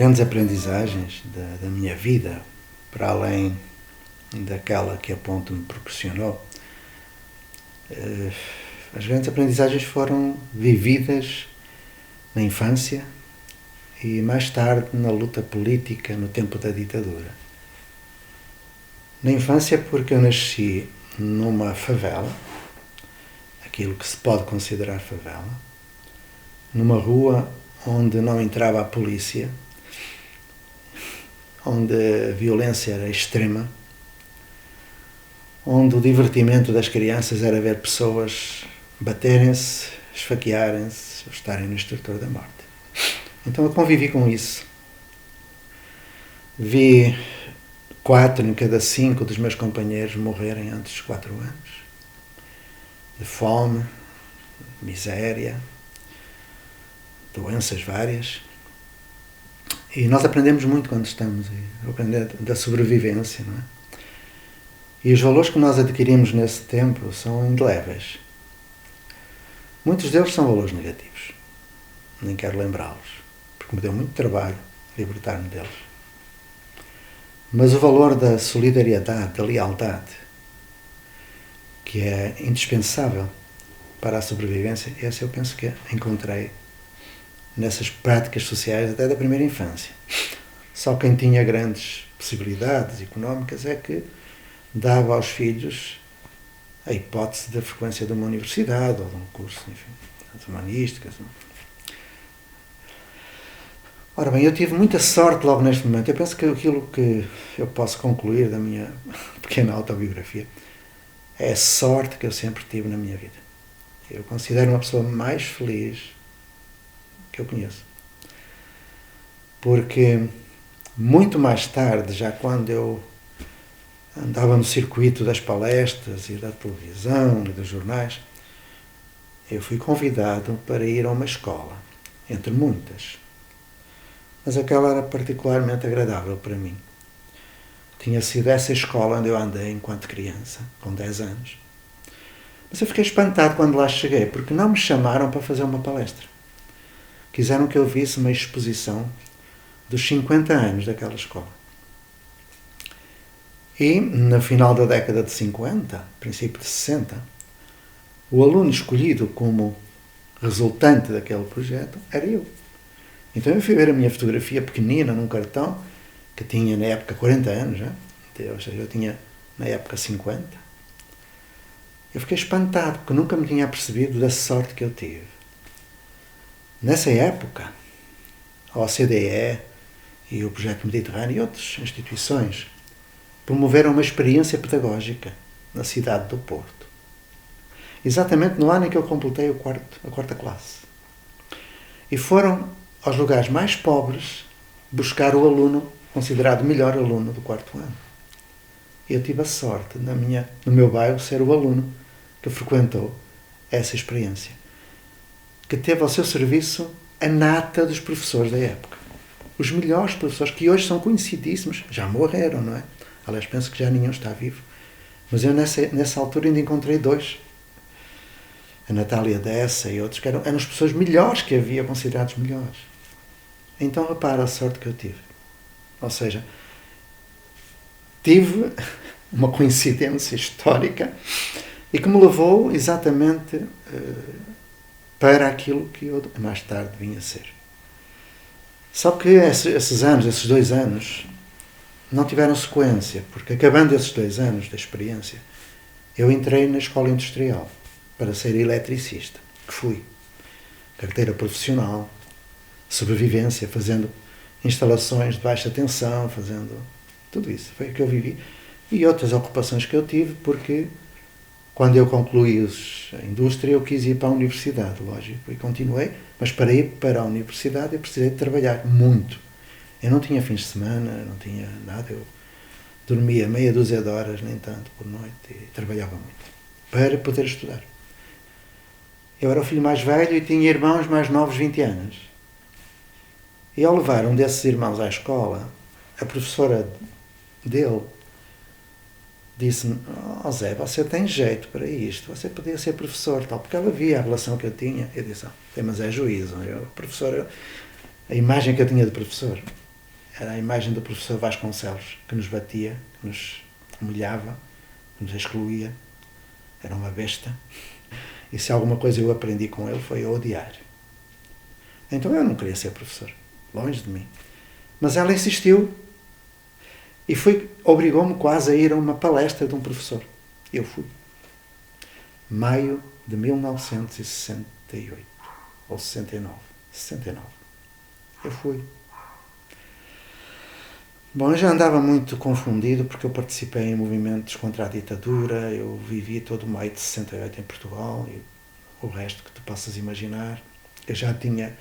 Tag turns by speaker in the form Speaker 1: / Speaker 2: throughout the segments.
Speaker 1: grandes aprendizagens da minha vida, para além daquela que a ponte me proporcionou, as grandes aprendizagens foram vividas na infância e mais tarde na luta política no tempo da ditadura. Na infância porque eu nasci numa favela, aquilo que se pode considerar favela, numa rua onde não entrava a polícia, onde a violência era extrema, onde o divertimento das crianças era ver pessoas baterem-se, esfaquearem-se, ou estarem no extrator da morte. Então eu convivi com isso. Vi 4 em cada 5 dos meus companheiros morrerem antes dos 4 anos. De fome, miséria, doenças várias. E nós aprendemos muito quando estamos a aprender da sobrevivência, não é? E os valores que nós adquirimos nesse tempo são indeléveis. Muitos deles são valores negativos. Nem quero lembrá-los, porque me deu muito trabalho libertar-me deles. Mas o valor da solidariedade, da lealdade, que é indispensável para a sobrevivência, esse eu penso que encontrei nessas práticas sociais até da primeira infância. Só quem tinha grandes possibilidades económicas é que dava aos filhos a hipótese da frequência de uma universidade ou de um curso, enfim, de humanísticas. Ora bem, eu tive muita sorte logo neste momento. Eu penso que aquilo que eu posso concluir da minha pequena autobiografia é a sorte que eu sempre tive na minha vida. Eu considero uma pessoa mais feliz que eu conheço. Porque muito mais tarde, já quando eu andava no circuito das palestras e da televisão e dos jornais, eu fui convidado para ir a uma escola, entre muitas. Mas aquela era particularmente agradável para mim. Tinha sido essa escola onde eu andei enquanto criança, com 10 anos. Mas eu fiquei espantado quando lá cheguei, porque não me chamaram para fazer uma palestra. Quiseram que eu visse uma exposição dos 50 anos daquela escola. E, no final da década de 50, princípio de 60, o aluno escolhido como resultante daquele projeto era eu. Então eu fui ver a minha fotografia pequenina num cartão, que tinha na época 40 anos, já, ou seja, eu tinha na época 50. Eu fiquei espantado, porque nunca me tinha apercebido da sorte que eu tive. Nessa época, a OCDE e o Projeto Mediterrâneo e outras instituições promoveram uma experiência pedagógica na cidade do Porto. Exatamente no ano em que eu completei a quarta classe. E foram aos lugares mais pobres buscar o aluno considerado o melhor aluno do 4º ano. E eu tive a sorte, no meu bairro, ser o aluno que frequentou essa experiência, que teve ao seu serviço a nata dos professores da época. Os melhores professores, que hoje são conhecidíssimos, já morreram, não é? Aliás, penso que já nenhum está vivo. Mas eu nessa altura ainda encontrei 2. A Natália Dessa e outros, que eram as pessoas melhores que havia, considerados melhores. Então repara a sorte que eu tive. Ou seja, tive uma coincidência histórica e que me levou exatamente para aquilo que eu mais tarde vim a ser. Só que esses 2 anos, não tiveram sequência, porque acabando esses 2 anos da experiência, eu entrei na escola industrial para ser eletricista, que fui. Carteira profissional, sobrevivência, fazendo instalações de baixa tensão, fazendo tudo isso. Foi o que eu vivi. E outras ocupações que eu tive, porque quando eu concluí a indústria, eu quis ir para a universidade, lógico, e continuei, mas para ir para a universidade eu precisei de trabalhar muito. Eu não tinha fins de semana, não tinha nada, eu dormia meia dúzia de horas, nem tanto, por noite, e trabalhava muito, para poder estudar. Eu era o filho mais velho e tinha irmãos mais novos, 20 anos. E ao levar um desses irmãos à escola, a professora dele disse-me: "Oh Zé, você tem jeito para isto, você podia ser professor", tal, porque ela via a relação que eu tinha. Eu disse: "Mas é juízo, professor, a imagem que eu tinha de professor". era a imagem do professor Vasconcelos, que nos batia, que nos humilhava, que nos excluía. Era uma besta. E se alguma coisa eu aprendi com ele foi a odiar. Então eu não queria ser professor, longe de mim. Mas ela insistiu e obrigou-me quase a ir a uma palestra de um professor. Eu fui. Maio de 1968, ou 69. 69. Eu fui. Bom, eu já andava muito confundido porque eu participei em movimentos contra a ditadura, eu vivi todo o maio de 68 em Portugal e o resto que tu possas imaginar. Eu já tinha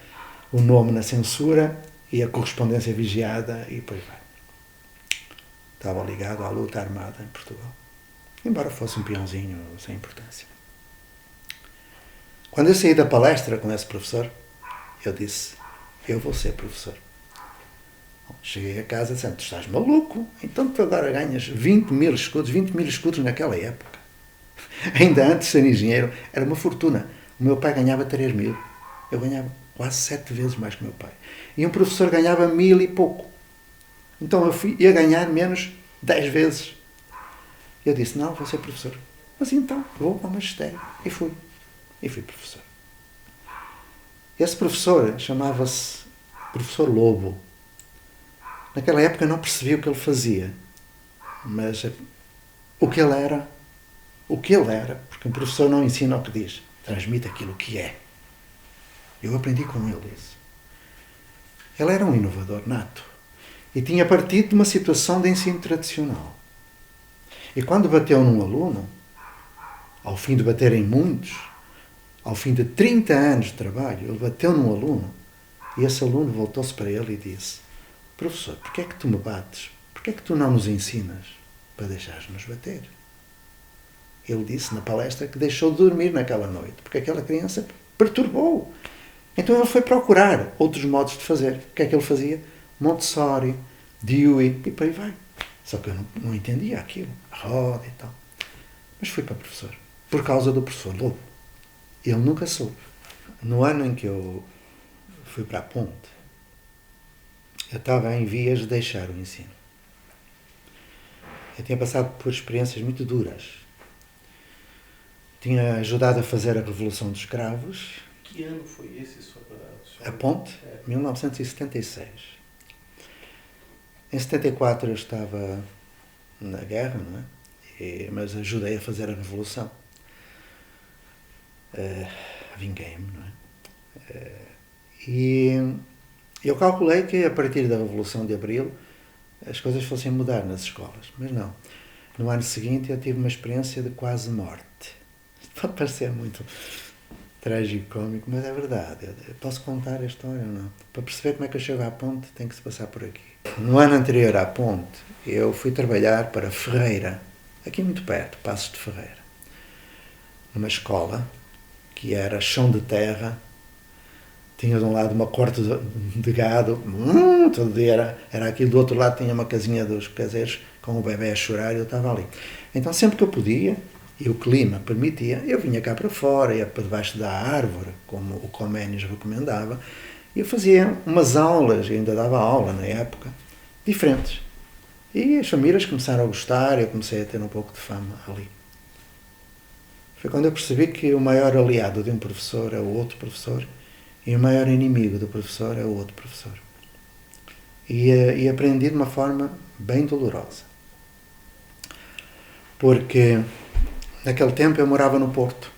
Speaker 1: o nome na censura e a correspondência vigiada e depois vai. Estava ligado à luta armada em Portugal. Embora fosse um peãozinho sem importância. Quando eu saí da palestra com esse professor, eu disse, eu vou ser professor. Cheguei a casa e disse, tu estás maluco? Então tu agora ganhas 20 mil escudos naquela época. Ainda antes de ser engenheiro, era uma fortuna. O meu pai ganhava 3 mil. Eu ganhava quase 7 vezes mais que o meu pai. E um professor ganhava 1000 e pouco. Então eu ia ganhar menos 10 vezes. Eu disse, não, vou ser professor. Mas então, vou para o magistério. E fui. E fui professor. Esse professor chamava-se Professor Lobo. Naquela época eu não percebia o que ele fazia. Mas o que ele era, porque um professor não ensina o que diz, transmite aquilo que é. Eu aprendi com ele isso. Ele era um inovador nato e tinha partido de uma situação de ensino tradicional. E quando bateu num aluno, ao fim de bater em muitos, ao fim de 30 anos de trabalho, ele bateu num aluno e esse aluno voltou-se para ele e disse, professor, porquê é que tu me bates? Porquê é que tu não nos ensinas para deixares-nos bater? Ele disse na palestra que deixou de dormir naquela noite, porque aquela criança perturbou. Então ele foi procurar outros modos de fazer. O que é que ele fazia? Montessori, Dewey, e por aí vai. Só que eu não entendia aquilo, a roda e tal. Mas fui para professor, por causa do professor Lobo. Ele nunca soube. No ano em que eu fui para a Ponte, eu estava em vias de deixar o ensino. Eu tinha passado por experiências muito duras. Tinha ajudado a fazer a Revolução dos Cravos.
Speaker 2: Que ano foi esse, só para...
Speaker 1: A Ponte, 1976. Em 74 eu estava na guerra, não é? Mas ajudei a fazer a Revolução. Vinguei-me, não é? E eu calculei que a partir da Revolução de Abril as coisas fossem mudar nas escolas, mas não. No ano seguinte eu tive uma experiência de quase morte. Pode parecer muito trágico-cómico, mas é verdade. Eu posso contar a história ou não? Para perceber como é que eu chego à Ponte, tem que se passar por aqui. No ano anterior à Ponte, eu fui trabalhar para Ferreira, aqui muito perto, Passos de Ferreira, numa escola que era chão de terra. Tinha de um lado uma corte de gado, todo dia era aquilo, do outro lado tinha uma casinha dos caseiros com o bebê a chorar e eu estava ali. Então sempre que eu podia, e o clima permitia, eu vinha cá para fora, ia para debaixo da árvore, como o Comenius recomendava, e eu fazia umas aulas, e ainda dava aula na época, diferentes. E as famílias começaram a gostar, e eu comecei a ter um pouco de fama ali. Foi quando eu percebi que o maior aliado de um professor é o outro professor, e o maior inimigo do professor é o outro professor. E aprendi de uma forma bem dolorosa. Porque naquele tempo eu morava no Porto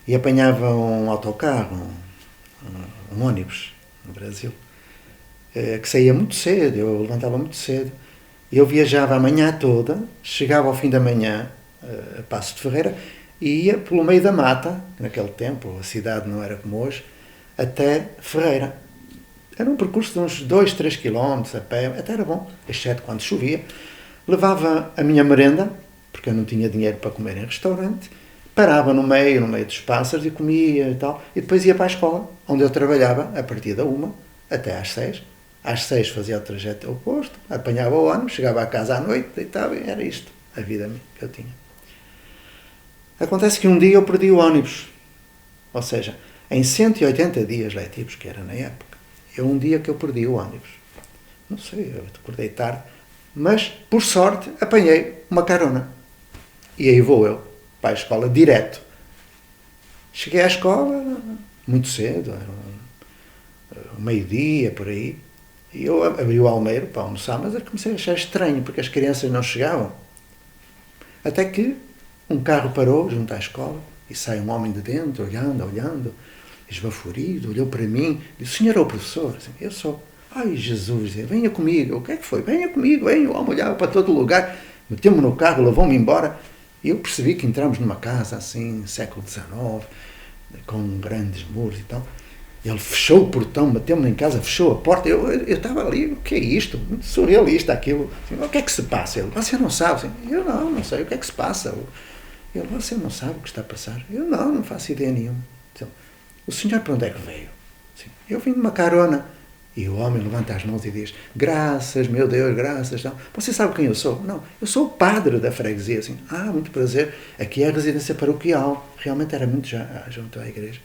Speaker 1: e apanhava um autocarro, um ônibus no Brasil, que saía muito cedo, eu levantava muito cedo, e eu viajava a manhã toda, chegava ao fim da manhã a Passos de Ferreira e ia pelo meio da mata, naquele tempo a cidade não era como hoje, até Ferreira. Era um percurso de uns 2-3 km a pé, até era bom, exceto quando chovia. Levava a minha merenda, porque eu não tinha dinheiro para comer em restaurante, parava no meio dos pássaros e comia e tal, e depois ia para a escola, onde eu trabalhava a partir da 1 até às 6. Às 6 fazia o trajeto oposto, apanhava o ônibus, chegava à casa à noite, deitava e era isto, a vida que eu tinha. Acontece que um dia eu perdi o ônibus, ou seja, em 180 dias letivos, que era na época, um dia que eu perdi o ônibus. Não sei, eu acordei tarde. Mas, por sorte, apanhei uma carona. E aí vou eu, para a escola, direto. Cheguei à escola muito cedo, meio-dia, por aí. E eu abri o almeiro para almoçar, mas eu comecei a achar estranho, porque as crianças não chegavam. Até que um carro parou junto à escola e sai um homem de dentro, olhando, esbaforido, olhou para mim, disse: "Senhor é o professor?" Assim, "Eu sou." "Ai, Jesus, venha comigo." "O que é que foi?" "Venha comigo, venha." O homem olhava para todo lugar, meteu-me no carro, levou-me embora. E eu percebi que entramos numa casa assim, século XIX, com grandes muros e tal. Ele fechou o portão, bateu-me em casa, fechou a porta. Eu estava ali, o que é isto? Muito surrealista aquilo. Assim, o que é que se passa? Ele: "Você não sabe?" Assim, eu: não sei. "O que é que se passa?" Ele: "Você não sabe o que está a passar?" Eu: não faço ideia nenhuma." Então, "O senhor para onde é que veio?" Assim, "Eu vim de uma carona." E o homem levanta as mãos e diz: "Graças, meu Deus, graças." Não. "Você sabe quem eu sou?" "Não, eu sou o padre da freguesia." Assim, "Muito prazer. Aqui é a residência paroquial." Realmente era muito junto à igreja.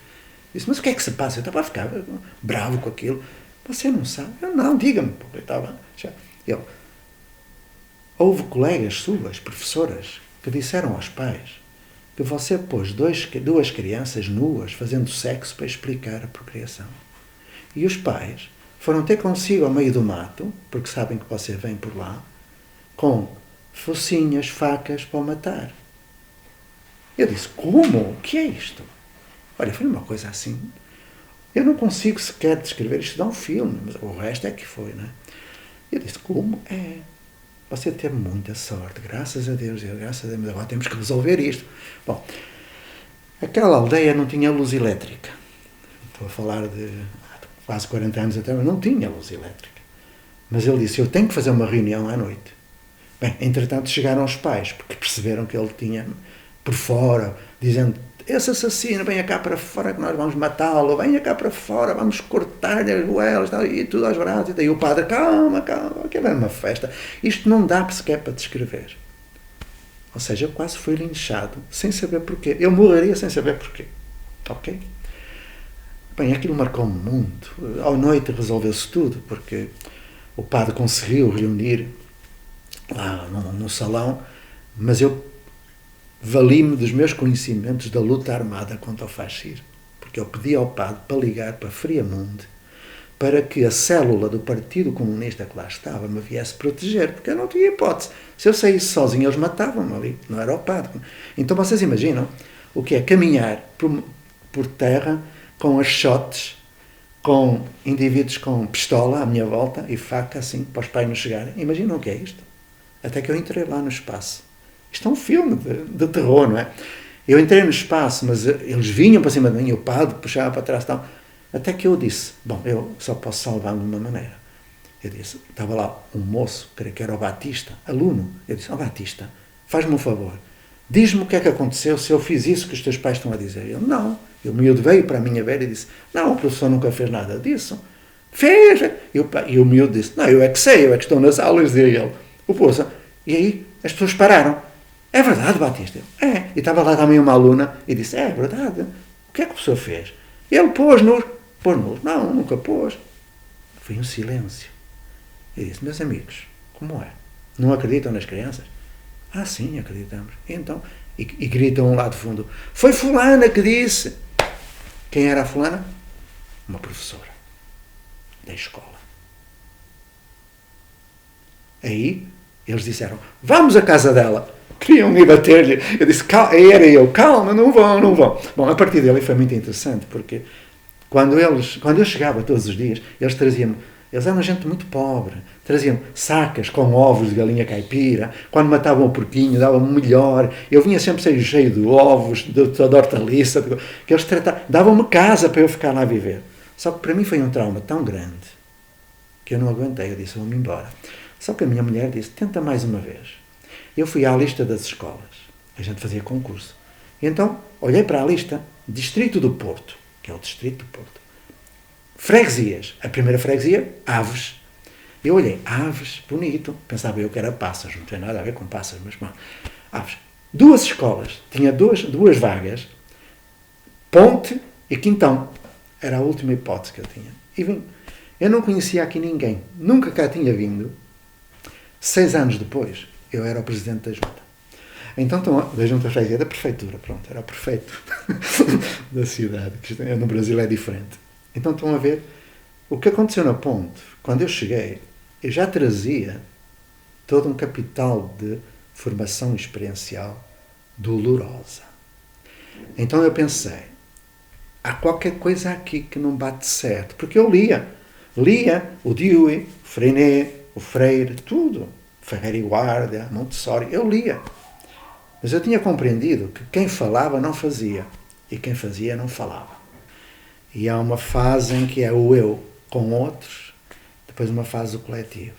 Speaker 1: Disse: "Mas o que é que se passa?" Eu estava a ficar bravo com aquilo. "Você não sabe?" Eu: "Não, diga-me." Eu estava já. Ele: "Houve colegas suas, professoras, que disseram aos pais que você pôs duas crianças nuas fazendo sexo para explicar a procriação. E os pais foram ter consigo ao meio do mato, porque sabem que você vem por lá, com focinhas, facas para o matar." Eu disse: "Como? O que é isto?" Olha, foi uma coisa assim. Eu não consigo sequer descrever. Isto dá um filme, mas o resto é que foi, não é? Eu disse: "Como é? Você teve muita sorte, graças a Deus." Graças a Deus, agora temos que resolver isto. Bom, aquela aldeia não tinha luz elétrica. Estou a falar de quase 40 anos atrás, mas não tinha luz elétrica. Mas ele disse: "Eu tenho que fazer uma reunião à noite." Bem, entretanto chegaram os pais, porque perceberam que ele tinha por fora, dizendo: "Esse assassino, venha cá para fora que nós vamos matá-lo, venha cá para fora, vamos cortar-lhe as goelas", e tudo aos braços. E daí o padre: calma, aquilo era uma festa. Isto não dá sequer para descrever. Ou seja, eu quase fui linchado, sem saber porquê. Eu morreria sem saber porquê. Ok? Bem, aquilo marcou-me muito. À noite resolveu-se tudo, porque o padre conseguiu reunir lá no salão, mas eu vali-me dos meus conhecimentos da luta armada contra o fascismo, porque eu pedi ao padre para ligar para Friamunde para que a célula do Partido Comunista que lá estava me viesse proteger, porque eu não tinha hipótese. Se eu saísse sozinho, eles matavam-me ali, não era o padre. Então vocês imaginam o que é caminhar por terra com achotes, com indivíduos com pistola à minha volta e faca, assim, para os pais não chegarem. Imaginam o que é isto? Até que eu entrei lá no espaço. Isto é um filme de terror, não é? Eu entrei no espaço, mas eles vinham para cima de mim, e o padre puxava para trás, tal. Até que eu disse: "Bom, eu só posso salvar-me de uma maneira." Eu disse, estava lá um moço, creio que era o Batista, aluno. Eu disse: "Ó Batista, faz-me um favor, diz-me o que é que aconteceu se eu fiz isso que os teus pais estão a dizer." Ele: "Não." E o miúdo veio para a minha beira e disse: "Não, o professor nunca fez nada disso." "Fez!" E o miúdo disse: "Não, eu é que sei, eu é que estou nas aulas." Dizia ele. O professor. E aí as pessoas pararam. "É verdade, Batista?" "É." E estava lá também uma aluna e disse: "É verdade. O que é que o professor fez?" "Ele pôs-nos." "Pôs-nos?" "Não, nunca pôs." Foi um silêncio. Eu disse: "Meus amigos, como é? Não acreditam nas crianças?" "Ah, sim, acreditamos." E gritam lá de fundo: "Foi fulana que disse." Quem era a fulana? Uma professora da escola. Aí eles disseram: "Vamos à casa dela." Queriam me bater-lhe. Eu disse: era eu: "Calma, não vão." Bom, a partir dali foi muito interessante, porque quando eu chegava todos os dias, eles eram gente muito pobre, traziam sacas com ovos de galinha caipira. Quando matavam o porquinho, davam-me melhor. Eu vinha sempre cheio de ovos, de hortaliça, que eles davam-me casa para eu ficar lá a viver. Só que para mim foi um trauma tão grande que eu não aguentei. Eu disse: "Vou-me embora." Só que a minha mulher disse: "Tenta mais uma vez." Eu fui à lista das escolas. A gente fazia concurso. E então olhei para a lista: Distrito do Porto, que é o Distrito do Porto. Freguesias. A primeira freguesia, Aves. Eu olhei: Aves, bonito. Pensava eu que era Passas. Não tem nada a ver com Passas, mas bom. Aves. 2 escolas. Tinha duas vagas. Ponte e Quintão. Era a última hipótese que eu tinha. E vim. Eu não conhecia aqui ninguém. Nunca cá tinha vindo. 6 anos depois, eu era o presidente da junta. Então, da junta de freguesia, da prefeitura, pronto, era o prefeito da cidade, que no Brasil é diferente. Então, estão a ver, o que aconteceu na ponte, quando eu cheguei, eu já trazia todo um capital de formação experiencial dolorosa. Então eu pensei, há qualquer coisa aqui que não bate certo, porque eu lia o Dewey, o Freinet, o Freire, tudo, Ferreira e Guardia, Montessori, eu lia. Mas eu tinha compreendido que quem falava não fazia e quem fazia não falava. E há uma fase em que é o eu com outros, depois uma fase do coletivo.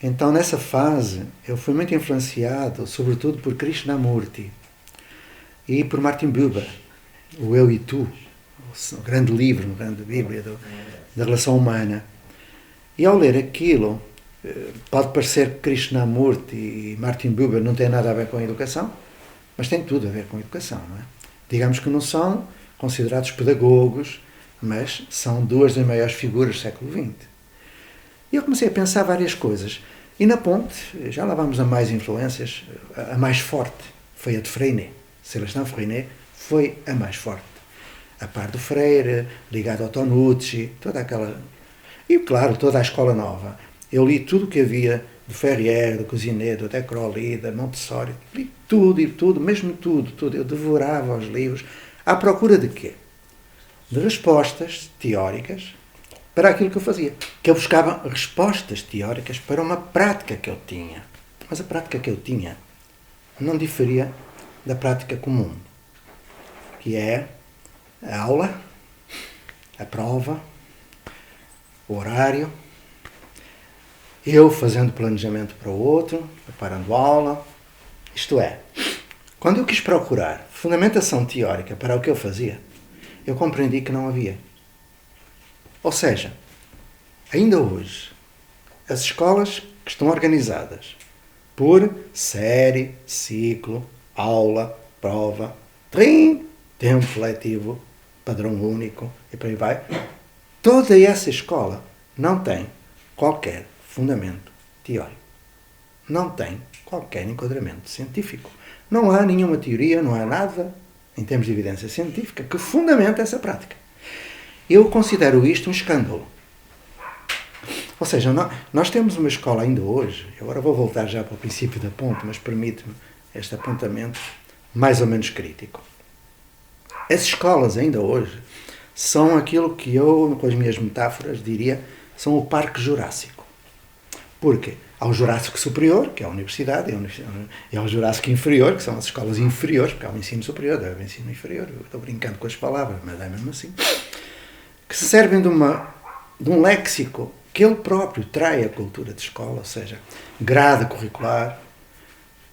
Speaker 1: Então, nessa fase, eu fui muito influenciado, sobretudo por Krishnamurti e por Martin Buber, o Eu e Tu, o grande livro, uma grande bíblia da relação humana. E ao ler aquilo, pode parecer que Krishnamurti e Martin Buber não têm nada a ver com a educação, mas tem tudo a ver com a educação, não é? Digamos que não são considerados pedagogos, mas são duas das maiores figuras do século XX. E eu comecei a pensar várias coisas. E na ponte, já lá vamos a mais influências, a mais forte foi a de Freinet. Célestin Freinet foi a mais forte. A par do Freire, ligado ao Tonucci, toda aquela... E, claro, toda a escola nova. Eu li tudo o que havia do Ferrier, do Cousinet, do De Crowley, da Montessori. Li tudo, mesmo tudo. Eu devorava os livros. À procura de quê? De respostas teóricas para aquilo que eu fazia. Que eu buscava respostas teóricas para uma prática que eu tinha. Mas a prática que eu tinha não diferia da prática comum, que é a aula, a prova, o horário, eu fazendo planejamento para o outro, preparando a aula. Isto é, quando eu quis procurar fundamentação teórica para o que eu fazia, eu compreendi que não havia. Ou seja, ainda hoje, as escolas que estão organizadas por série, ciclo, aula, prova, tempo letivo, padrão único e por aí vai, toda essa escola não tem qualquer fundamento teórico. Não tem qualquer enquadramento científico. Não há nenhuma teoria, não há nada, em termos de evidência científica, que fundamente essa prática. Eu considero isto um escândalo. Ou seja, nós temos uma escola ainda hoje, agora vou voltar já para o princípio da ponte, mas permite-me este apontamento mais ou menos crítico. As escolas ainda hoje são aquilo que eu, com as minhas metáforas, diria, são o Parque Jurássico. Porque há o Jurássico Superior, que é a universidade, e há o Jurássico Inferior, que são as escolas inferiores, porque há o ensino superior, há o ensino inferior, eu estou brincando com as palavras, mas é mesmo assim, que se servem de um léxico que ele próprio trai a cultura de escola, ou seja, grade curricular,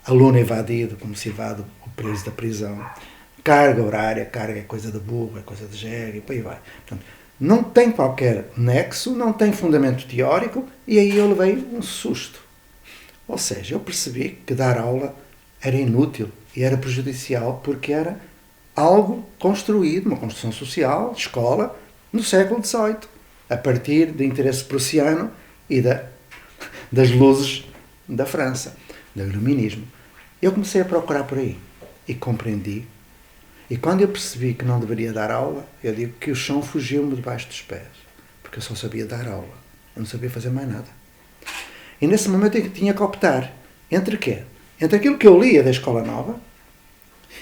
Speaker 1: aluno evadido, como se evade o preso da prisão, carga horária, carga é coisa de burro, é coisa de jegue, e por aí vai. Portanto, não tem qualquer nexo, não tem fundamento teórico, e aí eu levei um susto. Ou seja, eu percebi que dar aula era inútil e era prejudicial, porque era algo construído, uma construção social, escola, no século XVIII, a partir do interesse prussiano e das luzes da França, do iluminismo. Eu comecei a procurar por aí e compreendi. E quando eu percebi que não deveria dar aula, eu digo que o chão fugiu-me debaixo dos pés, porque eu só sabia dar aula, eu não sabia fazer mais nada. E nesse momento eu tinha que optar entre quê? Entre aquilo que eu lia da Escola Nova,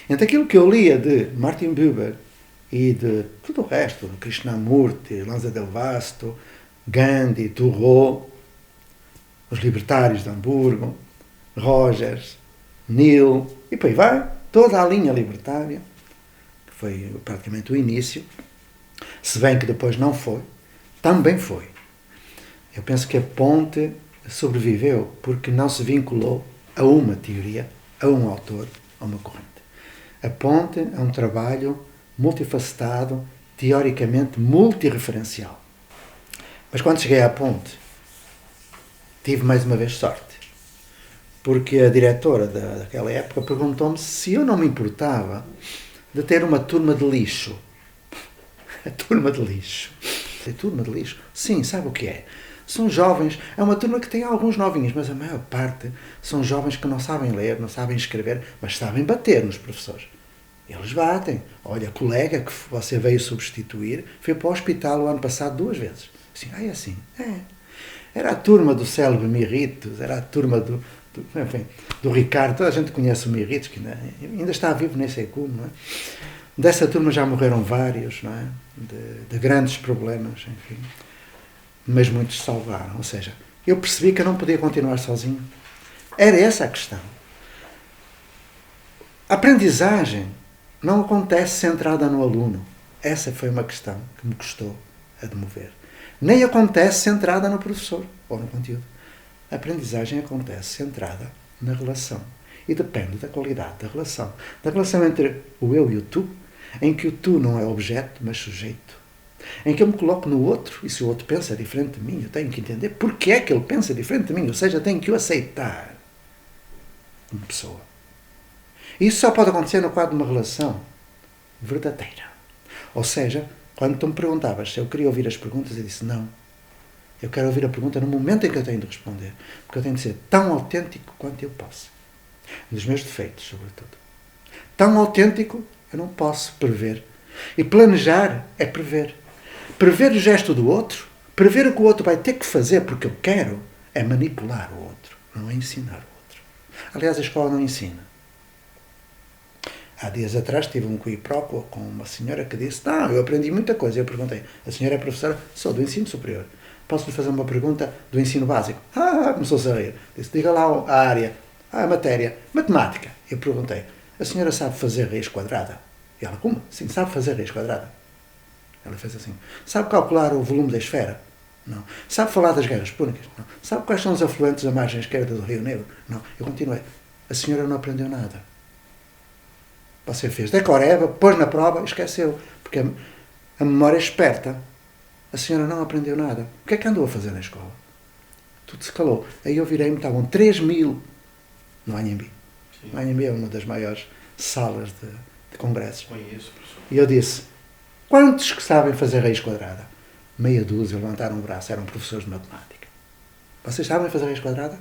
Speaker 1: entre aquilo que eu lia de Martin Buber e de tudo o resto, de Krishnamurti, Lanza del Vasto, Gandhi, Thoreau, os libertários de Hamburgo, Rogers, Neil, e por aí vai, toda a linha libertária, que foi praticamente o início, se bem que depois não foi, também foi. Eu penso que a ponte sobreviveu porque não se vinculou a uma teoria, a um autor, a uma corrente. A ponte é um trabalho multifacetado, teoricamente multireferencial. Mas quando cheguei à ponte, tive mais uma vez sorte. Porque a diretora daquela época perguntou-me se eu não me importava de ter uma turma de lixo. A turma de lixo. É turma de lixo? Sim, sabe o que é? São jovens, é uma turma que tem alguns novinhos, mas a maior parte são jovens que não sabem ler, não sabem escrever, mas sabem bater nos professores. Eles batem. Olha, a colega que você veio substituir foi para o hospital o ano passado 2 vezes. Assim, é assim? É. Era a turma do célebre Mirritos, era a turma do Ricardo, toda a gente conhece o Mirritos, que ainda está vivo, nem sei como, não é? Dessa turma já morreram vários, não é? De grandes problemas, enfim. Mas muitos se salvaram. Ou seja, eu percebi que eu não podia continuar sozinho. Era essa a questão. A aprendizagem não acontece centrada no aluno. Essa foi uma questão que me custou a demover. Nem acontece centrada no professor ou no conteúdo. A aprendizagem acontece centrada na relação. E depende da qualidade da relação. Da relação entre o eu e o tu, em que o tu não é objeto, mas sujeito. Em que eu me coloco no outro, e se o outro pensa diferente de mim, eu tenho que entender porque é que ele pensa diferente de mim, ou seja, tenho que o aceitar como pessoa. E isso só pode acontecer no quadro de uma relação verdadeira. Ou seja, quando tu me perguntavas se eu queria ouvir as perguntas, eu disse não. Eu quero ouvir a pergunta no momento em que eu tenho de responder, porque eu tenho de ser tão autêntico quanto eu posso. Dos meus defeitos, sobretudo. Tão autêntico, eu não posso prever. E planejar é prever. Prever o gesto do outro, prever o que o outro vai ter que fazer porque eu quero, é manipular o outro, não é ensinar o outro. Aliás, a escola não ensina. Há dias atrás tive um quiproquo com uma senhora que disse: não, eu aprendi muita coisa. Eu perguntei: a senhora é professora? Sou do ensino superior. Posso-lhe fazer uma pergunta do ensino básico? Começou-se a rir. Disse: diga lá a área, a matéria, matemática. Eu perguntei: a senhora sabe fazer raiz quadrada? E ela: como? Sim, sabe fazer raiz quadrada. Ela fez assim: sabe calcular o volume da esfera? Não. Sabe falar das guerras púnicas? Não. Sabe quais são os afluentes da margem esquerda do Rio Negro? Não. Eu continuei: a senhora não aprendeu nada. Você fez decoreba, pôs na prova e esqueceu. Porque a memória é esperta. A senhora não aprendeu nada. O que é que andou a fazer na escola? Tudo se calou. Aí eu virei-me, estavam 3.000 no Anhembi. O Anhembi é uma das maiores salas de congressos.
Speaker 2: Conheço, professor.
Speaker 1: E eu disse: quantos que sabem fazer raiz quadrada? Meia dúzia levantaram o braço, eram professores de matemática. Vocês sabem fazer raiz quadrada?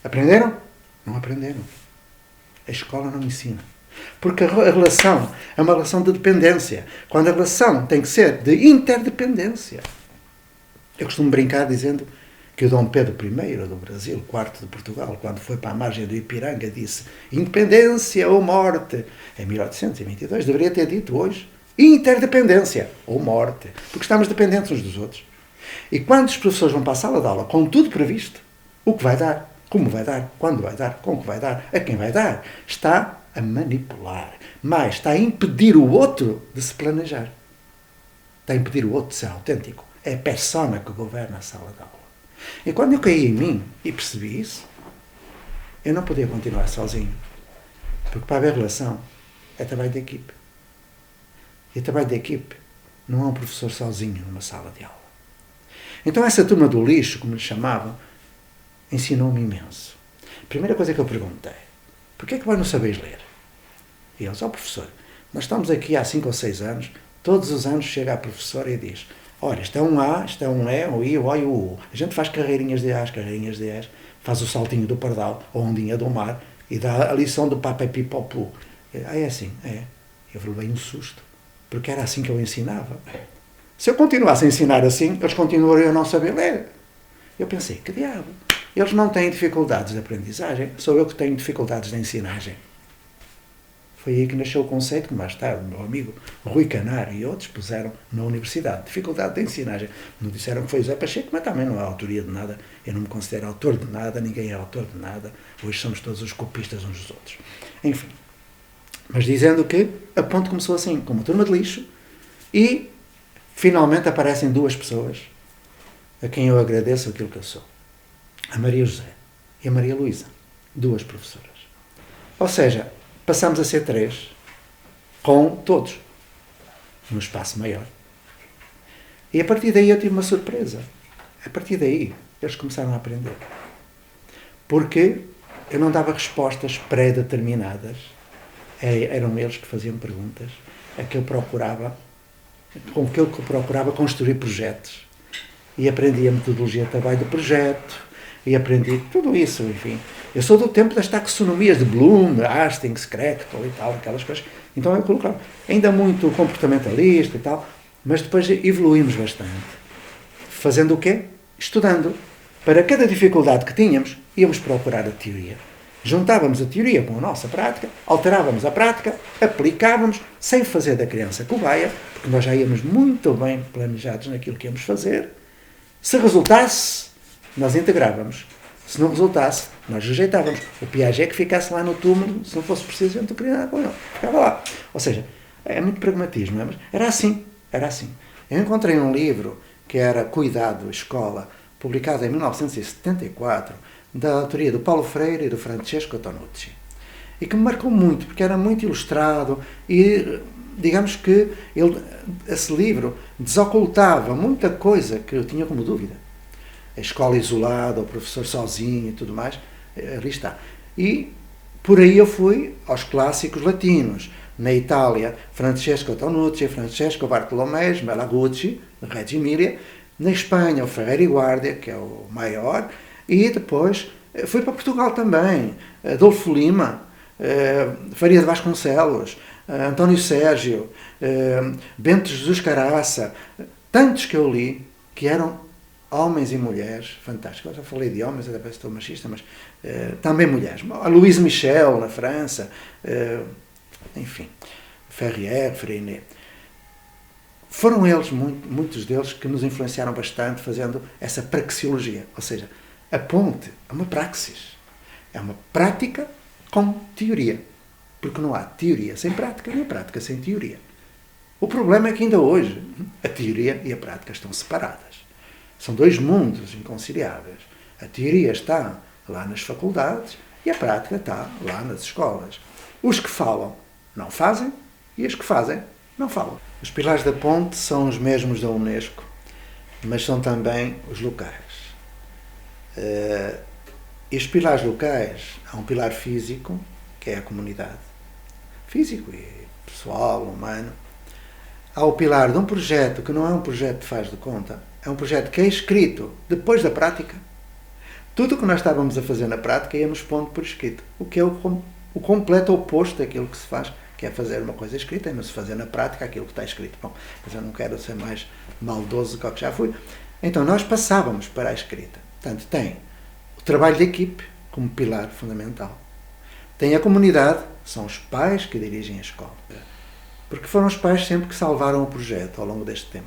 Speaker 1: Aprenderam? Não aprenderam. A escola não ensina. Porque a relação é uma relação de dependência. Quando a relação tem que ser de interdependência. Eu costumo brincar dizendo que o Dom Pedro I do Brasil, IV de Portugal, quando foi para a margem do Ipiranga, disse: independência ou morte. Em 1822 deveria ter dito hoje: interdependência ou morte. Porque estamos dependentes uns dos outros. E quando os professores vão para a sala de aula com tudo previsto, o que vai dar, como vai dar, quando vai dar, como que vai dar, a quem vai dar, está a manipular. Mas está a impedir o outro de se planejar. Está a impedir o outro de ser autêntico. É a persona que governa a sala de aula. E quando eu caí em mim e percebi isso, eu não podia continuar sozinho. Porque para haver relação é trabalho de equipe. E trabalho de equipe não é um professor sozinho numa sala de aula. Então essa turma do lixo, como lhe chamavam, ensinou-me imenso. A primeira coisa que eu perguntei: porquê é que vós não sabeis ler? E eles: professor, nós estamos aqui há 5 ou 6 anos, todos os anos chega a professora e diz: olha, isto é um A, isto é um E, um I, o O e o U. A gente faz carreirinhas de A's, carreirinhas de E's, faz o saltinho do pardal, ou a ondinha do mar, e dá a lição do Papa Pipopu. É assim, é. Eu levei um susto, porque era assim que eu ensinava. Se eu continuasse a ensinar assim, eles continuariam a não saber ler. Eu pensei: que diabo? Eles não têm dificuldades de aprendizagem, sou eu que tenho dificuldades de ensinagem. Foi aí que nasceu o conceito que mais tarde o meu amigo Rui Canário e outros puseram na universidade. Dificuldade de ensinagem. Não disseram que foi o José Pacheco, mas também não é autoria de nada. Eu não me considero autor de nada, ninguém é autor de nada. Hoje somos todos os copistas uns dos outros. Enfim. Mas dizendo que a ponto começou assim, com uma turma de lixo, e finalmente aparecem 2 pessoas a quem eu agradeço aquilo que eu sou. A Maria José e a Maria Luísa. 2 professoras. Ou seja, passamos a ser 3 com todos num espaço maior. E a partir daí eu tive uma surpresa. A partir daí eles começaram a aprender. Porque eu não dava respostas pré-determinadas. Eram eles que faziam perguntas, a que eu procurava com que eu procurava construir projetos. E aprendi a metodologia de trabalho do projeto, e aprendi tudo isso, enfim. Eu sou do tempo das taxonomias de Bloom, Hastings, Cracknell e tal, aquelas coisas. Então eu colocava, ainda muito comportamentalista e tal, mas depois evoluímos bastante. Fazendo o quê? Estudando. Para cada dificuldade que tínhamos, íamos procurar a teoria. Juntávamos a teoria com a nossa prática, alterávamos a prática, aplicávamos, sem fazer da criança cobaia, porque nós já íamos muito bem planejados naquilo que íamos fazer. Se resultasse, nós integrávamos. Se não resultasse, nós rejeitávamos. O Piaget que ficasse lá no túmulo, se não fosse preciso, a gente não queria nada com ele. Ficava lá. Ou seja, é muito pragmatismo, não é? Mas era assim, era assim. Eu encontrei um livro que era Cuidado, Escola, publicado em 1974, da autoria do Paulo Freire e do Francesco Tonucci. E que me marcou muito, porque era muito ilustrado e, digamos que, esse livro desocultava muita coisa que eu tinha como dúvida. A escola isolada, o professor sozinho e tudo mais, ali está. E por aí eu fui aos clássicos latinos. Na Itália, Francesco Tonucci, Francesco Bartolomeu, Malagucci, Reggio Emilia. Na Espanha, o Ferreira e Guardia, que é o maior. E depois fui para Portugal também. Adolfo Lima, Faria de Vasconcelos, António Sérgio, Bento Jesus Caraça. Tantos que eu li que eram homens e mulheres fantásticos. Eu já falei de homens, até parece que estou machista, mas também mulheres. A Louise Michel, na França, enfim, Ferrier, Freinet. Foram eles, muitos deles, que nos influenciaram bastante fazendo essa praxeologia. Ou seja, a ponte é uma praxis. É uma prática com teoria. Porque não há teoria sem prática, nem prática sem teoria. O problema é que ainda hoje a teoria e a prática estão separadas. São dois mundos inconciliáveis. A teoria está lá nas faculdades e a prática está lá nas escolas. Os que falam não fazem e os que fazem não falam. Os pilares da ponte são os mesmos da Unesco, mas são também os locais. E os pilares locais, há um pilar físico, que é a comunidade. Físico e pessoal, humano. Há o pilar de um projeto que não é um projeto de faz de conta, é um projeto que é escrito depois da prática. Tudo o que nós estávamos a fazer na prática íamos pondo por escrito, o que é o completo oposto daquilo que se faz, que é fazer uma coisa escrita e não se fazer na prática aquilo que está escrito. Bom, mas eu não quero ser mais maldoso do que já fui. Então nós passávamos para a escrita. Portanto, tem o trabalho de equipe como pilar fundamental. Tem a comunidade, são os pais que dirigem a escola. Porque foram os pais sempre que salvaram o projeto ao longo deste tempo.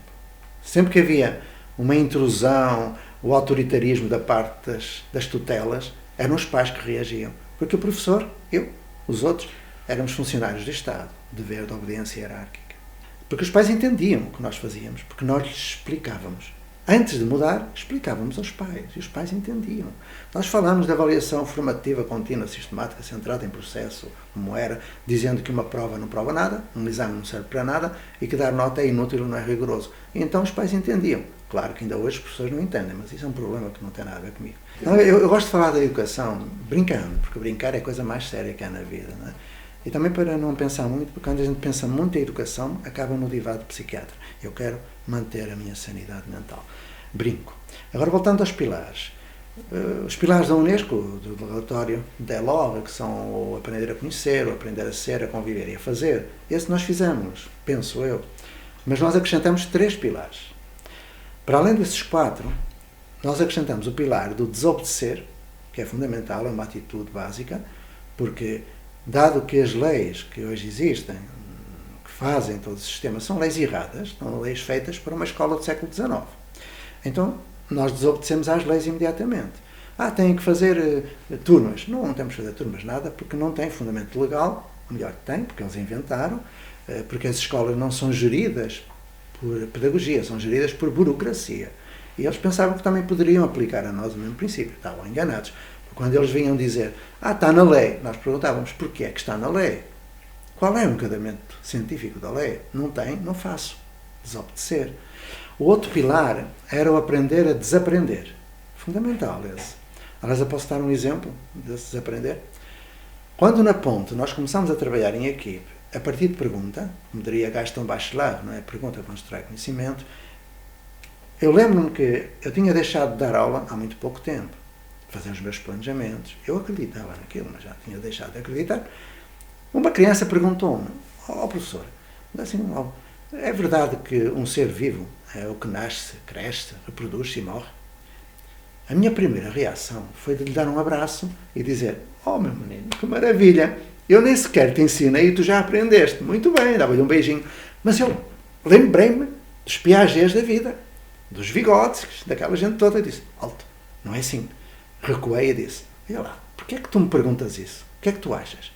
Speaker 1: Sempre que havia uma intrusão, o autoritarismo da parte das tutelas, eram os pais que reagiam. Porque o professor, eu, os outros, éramos funcionários de Estado, dever de obediência hierárquica. Porque os pais entendiam o que nós fazíamos, porque nós lhes explicávamos. Antes de mudar, explicávamos aos pais, e os pais entendiam. Nós falámos da avaliação formativa contínua, sistemática, centrada em processo, como era, dizendo que uma prova não prova nada, um exame não serve para nada, e que dar nota é inútil ou não é rigoroso. E então os pais entendiam. Claro que ainda hoje as pessoas não entendem, mas isso é um problema que não tem nada a ver comigo. Então, eu gosto de falar da educação brincando, porque brincar é a coisa mais séria que há na vida, não é? E também para não pensar muito, porque quando a gente pensa muito em educação, acaba no divã de psiquiatra. Eu quero manter a minha sanidade mental. Brinco. Agora, voltando aos pilares. Os pilares da Unesco, do relatório Delors, que são o aprender a conhecer, o aprender a ser, a conviver e a fazer. Esse nós fizemos, penso eu. Mas nós acrescentamos 3 pilares. Para além desses 4, nós acrescentamos o pilar do desobedecer, que é fundamental, é uma atitude básica, porque dado que as leis que hoje existem, que fazem todo o sistema, são leis erradas, são leis feitas para uma escola do século XIX. Então, nós desobedecemos às leis imediatamente. Têm que fazer turmas. Não temos que fazer turmas nada, porque não tem fundamento legal. Ou melhor, tem, porque eles inventaram, porque as escolas não são geridas por pedagogia, são geridas por burocracia. E eles pensavam que também poderiam aplicar a nós o mesmo princípio. Estavam enganados. Quando eles vinham dizer, está na lei, nós perguntávamos, porquê é que está na lei? Qual é o enquadramento científico da lei? Não tem, não faço. Desobedecer. O outro pilar era o aprender a desaprender. Fundamental esse. Aliás, eu posso dar um exemplo desse desaprender. Quando na ponte nós começámos a trabalhar em equipe, a partir de pergunta, como diria Gaston Bachelard, não é? Pergunta constrói conhecimento. Eu lembro-me que eu tinha deixado de dar aula há muito pouco tempo, fazer os meus planejamentos. Eu acreditava naquilo, mas já tinha deixado de acreditar. Uma criança perguntou-me, professor, assim, é verdade que um ser vivo é o que nasce, cresce, reproduz-se e morre? A minha primeira reação foi de lhe dar um abraço e dizer, meu menino, que maravilha, eu nem sequer te ensinei e tu já aprendeste. Muito bem, dava-lhe um beijinho. Mas eu lembrei-me dos Piagets da vida, dos Vygotsky, daquela gente toda, e disse, alto, não é assim. Recuei e disse, olha lá, porquê é que tu me perguntas isso? O que é que tu achas?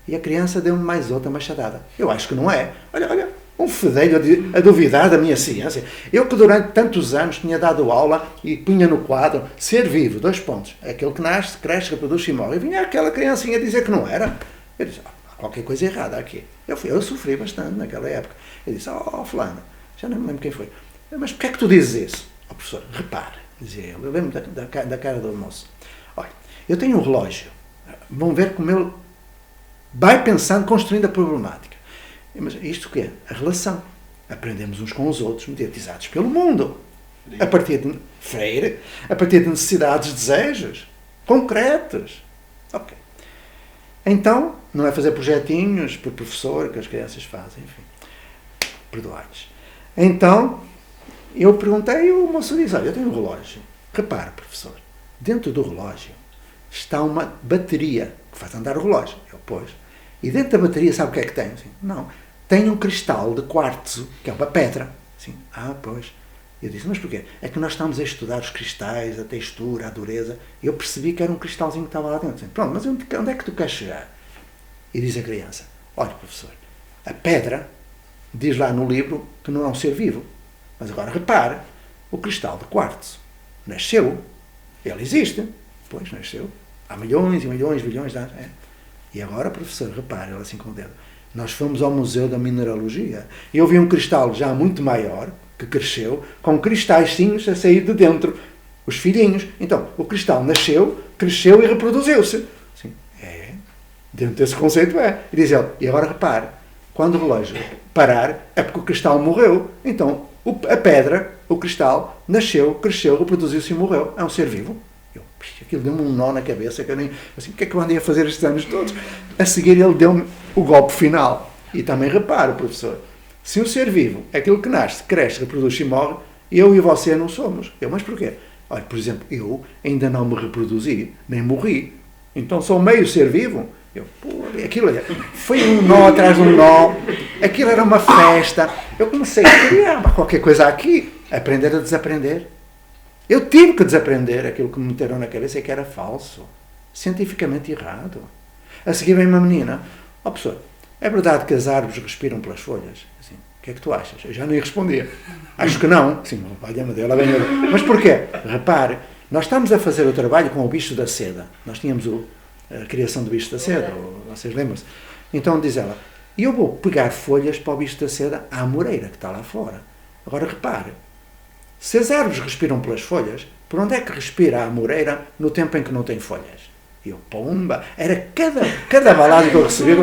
Speaker 1: E a criança deu-me mais outra machadada. Eu acho que não é. Olha, um fedelho a duvidar da minha ciência. Eu que durante tantos anos tinha dado aula e punha no quadro, ser vivo, 2 pontos. Aquele que nasce, cresce, reproduz e morre. E vinha aquela criancinha dizer que não era. Eu disse, há qualquer coisa errada aqui. Eu sofri bastante naquela época. Eu disse, fulano, já não me lembro quem foi. Mas porquê é que tu dizes isso? Professor, repare, dizia ele. Eu lembro da cara do moço. Olha, eu tenho um relógio. Vão ver como ele vai pensando, construindo a problemática. Mas isto o quê? A relação. Aprendemos uns com os outros, mediatizados pelo mundo. A partir de Freire, a partir de necessidades, desejos concretos. Ok. Então, não é fazer projetinhos por professor que as crianças fazem, enfim. Perdoai-nos. Então, eu perguntei e o moço disse, olha, eu tenho um relógio. Repare, professor, dentro do relógio está uma bateria que faz andar o relógio. Eu, pois. E dentro da bateria, sabe o que é que tem? Assim, não. Tem um cristal de quartzo, que é uma pedra. Assim, pois. Eu disse, mas porquê? É que nós estamos a estudar os cristais, a textura, a dureza. E eu percebi que era um cristalzinho que estava lá dentro. Assim, pronto, mas onde é que tu queres chegar? E diz a criança, olha, professor, a pedra diz lá no livro que não é um ser vivo. Mas agora repare, o cristal de quartzo nasceu, ele existe. Pois, nasceu. Há milhões e milhões, bilhões de anos. E agora, professor, repare, ele assim com o dedo, nós fomos ao Museu da Mineralogia e eu vi um cristal já muito maior, que cresceu, com cristalzinhos a sair de dentro, os filhinhos. Então, o cristal nasceu, cresceu e reproduziu-se. Assim, dentro desse conceito é. E diz ele, e agora repare, quando o relógio parar, é porque o cristal morreu. Então, a pedra, o cristal, nasceu, cresceu, reproduziu-se e morreu. É um ser vivo. Aquilo deu-me um nó na cabeça, que eu nem... Assim, o que é que eu andei a fazer estes anos todos? A seguir ele deu-me o golpe final. E também repara, professor, se um ser vivo é aquilo que nasce, cresce, reproduz e morre, eu e você não somos. Mas porquê? Olha, por exemplo, eu ainda não me reproduzi, nem morri. Então sou meio ser vivo. Aquilo foi um nó atrás de um nó. Aquilo era uma festa. Eu comecei a criar qualquer coisa aqui. Aprender a desaprender. Eu tive que desaprender aquilo que me meteram na cabeça e que era falso. Cientificamente errado. A seguir vem uma menina. Professor, é verdade que as árvores respiram pelas folhas? Assim, o que é que tu achas? Eu já nem respondia. Acho que não. Sim, olha-me dela, bem. Mas porquê? Repare, nós estamos a fazer o trabalho com o bicho da seda. Nós tínhamos a criação do bicho da seda, vocês lembram-se? Então diz ela, eu vou pegar folhas para o bicho da seda à amoreira que está lá fora. Agora repare, se as árvores respiram pelas folhas, por onde é que respira a amoreira no tempo em que não tem folhas? E eu, pomba, era cada balada que eu recebia,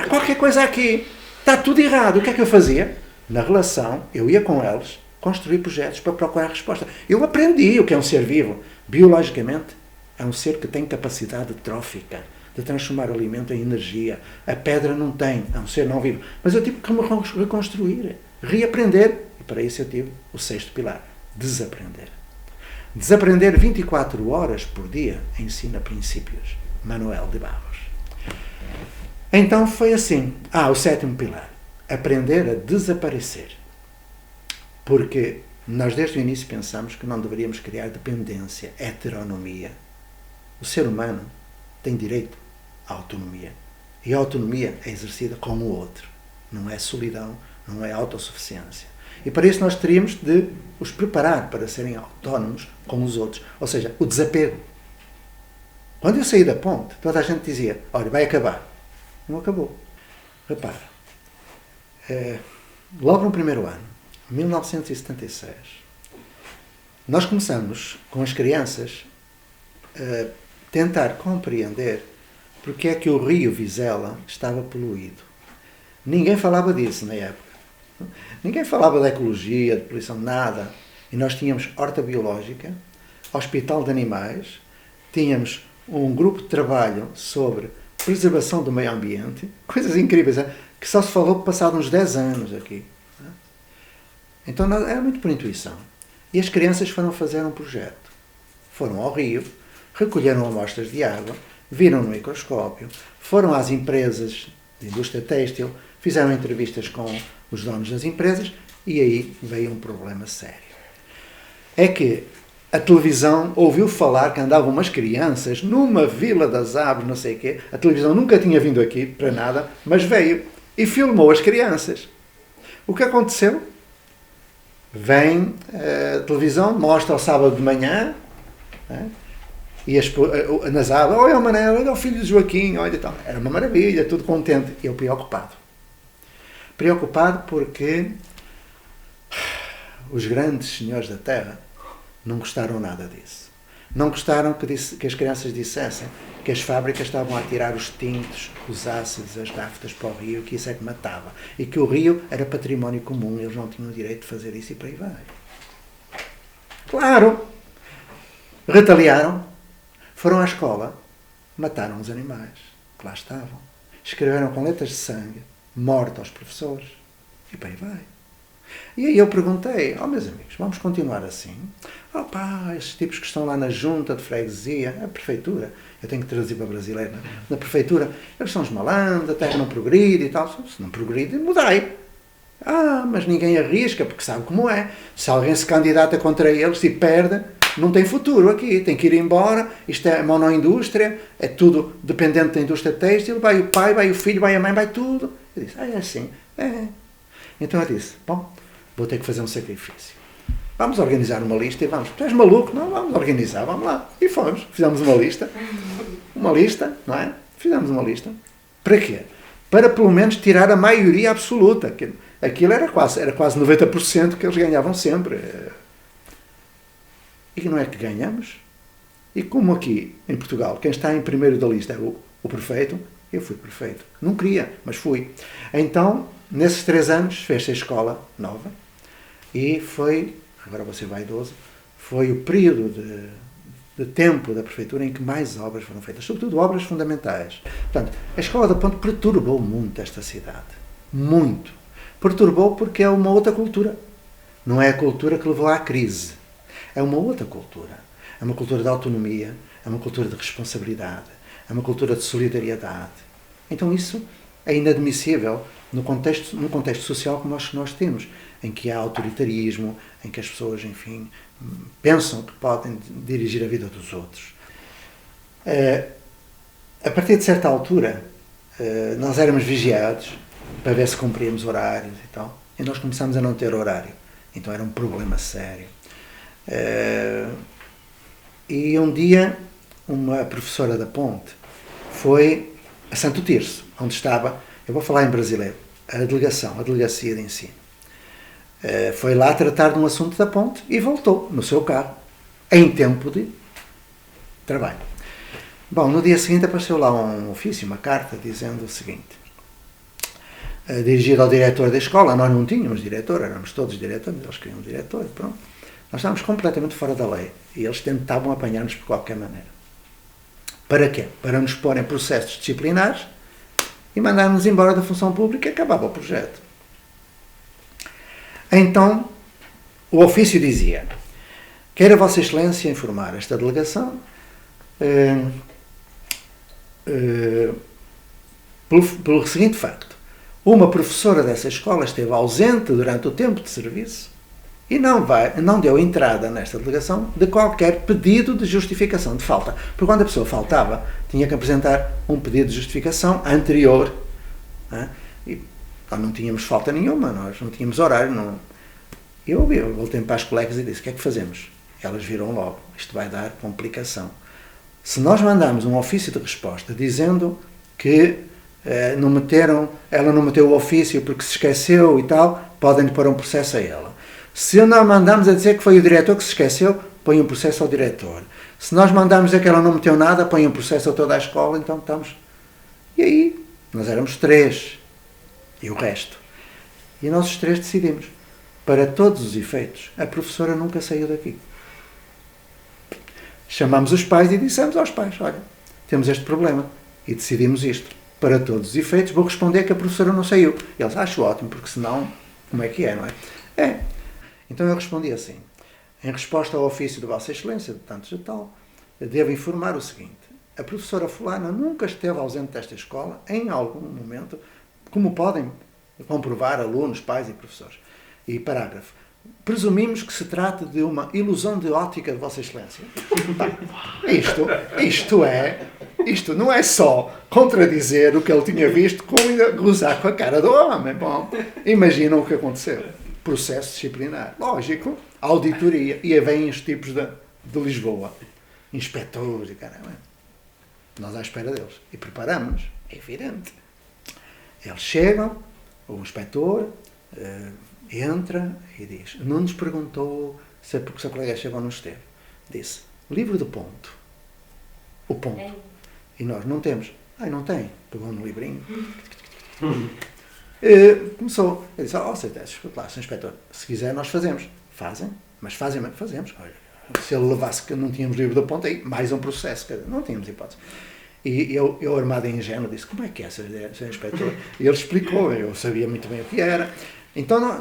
Speaker 1: qualquer coisa aqui, está tudo errado. O que é que eu fazia? Na relação, eu ia com eles construir projetos para procurar a resposta. Eu aprendi o que é um ser vivo. Biologicamente, é um ser que tem capacidade trófica de transformar o alimento em energia. A pedra não tem, é um ser não vivo. Mas eu tive que me reconstruir, reaprender. E para isso eu tive o 6º pilar, desaprender. Desaprender 24 horas por dia ensina princípios. Manuel de Barros. Então foi assim. O 7º pilar. Aprender a desaparecer. Porque nós desde o início pensamos que não deveríamos criar dependência, heteronomia. O ser humano tem direito à autonomia. E a autonomia é exercida com o outro. Não é solidão, não é autossuficiência. E para isso nós teríamos de os preparar para serem autónomos com os outros. Ou seja, o desapego. Quando eu saí da ponte, toda a gente dizia, olha, vai acabar. Não acabou. Repara, logo no primeiro ano, 1976, nós começamos com as crianças a tentar compreender porque é que o rio Vizela estava poluído. Ninguém falava disso na época. Ninguém falava de ecologia, de poluição, nada. E nós tínhamos horta biológica, hospital de animais, tínhamos um grupo de trabalho sobre preservação do meio ambiente, coisas incríveis, que só se falou passado uns 10 anos aqui. Então era muito por intuição. E as crianças foram fazer um projeto. Foram ao rio, recolheram amostras de água, viram no microscópio, foram às empresas de indústria têxtil, fizeram entrevistas com os donos das empresas e aí veio um problema sério. É que a televisão ouviu falar que andavam umas crianças numa Vila das Aves, não sei o quê. A televisão nunca tinha vindo aqui para nada, mas veio e filmou as crianças. O que aconteceu? Vem a televisão, mostra ao sábado de manhã, e nas abas, olha o Manel, olha o filho de Joaquim, olha e tal. Era uma maravilha, tudo contente. E eu preocupado. Preocupado porque os grandes senhores da terra não gostaram nada disso. Não gostaram que as crianças dissessem que as fábricas estavam a tirar os tintos, os ácidos, as naftas para o rio, que isso é que matava. E que o rio era património comum, eles não tinham o direito de fazer isso e por aí vai. Claro! Retaliaram, foram à escola, mataram os animais que lá estavam. Escreveram com letras de sangue, morte aos professores e por aí vai. E aí eu perguntei, meus amigos, vamos continuar assim? Esses tipos que estão lá na junta de freguesia, a prefeitura, eu tenho que traduzir para brasileiro, na prefeitura, eles são os malandros, a terra não progride e tal. Se não progride, mudai. Mas ninguém arrisca, porque sabe como é. Se alguém se candidata contra eles e perde, não tem futuro aqui, tem que ir embora, isto é monoindústria, é tudo dependente da indústria têxtil, vai o pai, vai o filho, vai a mãe, vai tudo. Eu disse, é assim, é. Então eu disse, vou ter que fazer um sacrifício. Vamos organizar uma lista e vamos. Tu és maluco? Não, vamos organizar, vamos lá. E fomos, fizemos uma lista. Uma lista, não é? Fizemos uma lista. Para quê? Para pelo menos tirar a maioria absoluta. Aquilo era quase 90% que eles ganhavam sempre. E que não é que ganhamos? E como aqui, em Portugal, quem está em primeiro da lista é o prefeito, eu fui prefeito. Não queria, mas fui. Então, nesses 3 anos, fez-se a escola nova e foi, agora você vai idoso, foi o período de tempo da prefeitura em que mais obras foram feitas, sobretudo obras fundamentais. Portanto, a Escola da Ponte perturbou muito esta cidade. Muito. Perturbou porque é uma outra cultura. Não é a cultura que levou à crise. É uma outra cultura. É uma cultura de autonomia, é uma cultura de responsabilidade, é uma cultura de solidariedade. Então isso é inadmissível no contexto social que nós temos, em que há autoritarismo, em que as pessoas, enfim, pensam que podem dirigir a vida dos outros. A partir de certa altura, nós éramos vigiados para ver se cumpríamos horários e tal, e nós começámos a não ter horário. Então era um problema sério. E um dia, uma professora da Ponte foi a Santo Tirso, onde estava, eu vou falar em brasileiro, a delegacia de ensino. Foi lá tratar de um assunto da Ponte e voltou no seu carro, em tempo de trabalho. Bom, no dia seguinte apareceu lá um ofício, uma carta, dizendo o seguinte, dirigido ao diretor da escola. Nós não tínhamos diretor, éramos todos diretores, eles queriam um diretor, pronto. Nós estávamos completamente fora da lei e eles tentavam apanhar-nos por qualquer maneira. Para quê? Para nos pôr em processos disciplinares e mandar-nos embora da função pública e acabava o projeto. Então, o ofício dizia: queira Vossa Excelência informar esta delegação pelo seguinte facto: uma professora dessa escola esteve ausente durante o tempo de serviço e não deu entrada nesta delegação de qualquer pedido de justificação de falta. Porque quando a pessoa faltava, tinha que apresentar um pedido de justificação anterior. E nós não tínhamos falta nenhuma, nós não tínhamos horário. Não. Eu voltei para as colegas e disse: o que é que fazemos? Elas viram logo: isto vai dar complicação. Se nós mandarmos um ofício de resposta dizendo que ela não meteu o ofício porque se esqueceu e tal, podem pôr um processo a ela. Se nós mandamos a dizer que foi o diretor que se esqueceu, põe um processo ao diretor. Se nós mandamos dizer que ela não meteu nada, põe um processo a toda a escola, então estamos... E aí, nós éramos 3. e o resto. E nós os três decidimos. Para todos os efeitos, a professora nunca saiu daqui. Chamamos os pais e dissemos aos pais, olha, temos este problema e decidimos isto. Para todos os efeitos, vou responder que a professora não saiu. E eles, acho ótimo, porque senão, como é que é, não é? É. Então eu respondi assim, em resposta ao ofício de Vossa Excelência, de tantos de tal, devo informar o seguinte, a professora fulana nunca esteve ausente desta escola, em algum momento, como podem comprovar alunos, pais e professores. E parágrafo. Presumimos que se trata de uma ilusão de ótica de Vossa Excelência. Isto não é só contradizer o que ele tinha visto, como ainda gozar com a cara do homem. Bom, imaginam o que aconteceu. Processo disciplinar. Lógico, auditoria. E aí vêm os tipos de Lisboa. Inspectores e caramba. Nós à espera deles. E preparamos-nos. É evidente. Eles chegam, o inspetor entra e diz, não nos perguntou se porque o seu colega chegou ou não esteve. Disse, livro do ponto. O ponto. E nós não temos. Não tem. Pegou no livrinho. Começou. Ele disse, desculpe lá, Sr. Inspetor, se quiser nós fazemos. Fazem, mas fazemos. Olha, se ele levasse que não tínhamos livro do ponto, aí mais um processo. Não tínhamos hipótese. E eu armado em ingênuo, disse, como é que é, Sr. Inspetor? E ele explicou, eu sabia muito bem o que era. Então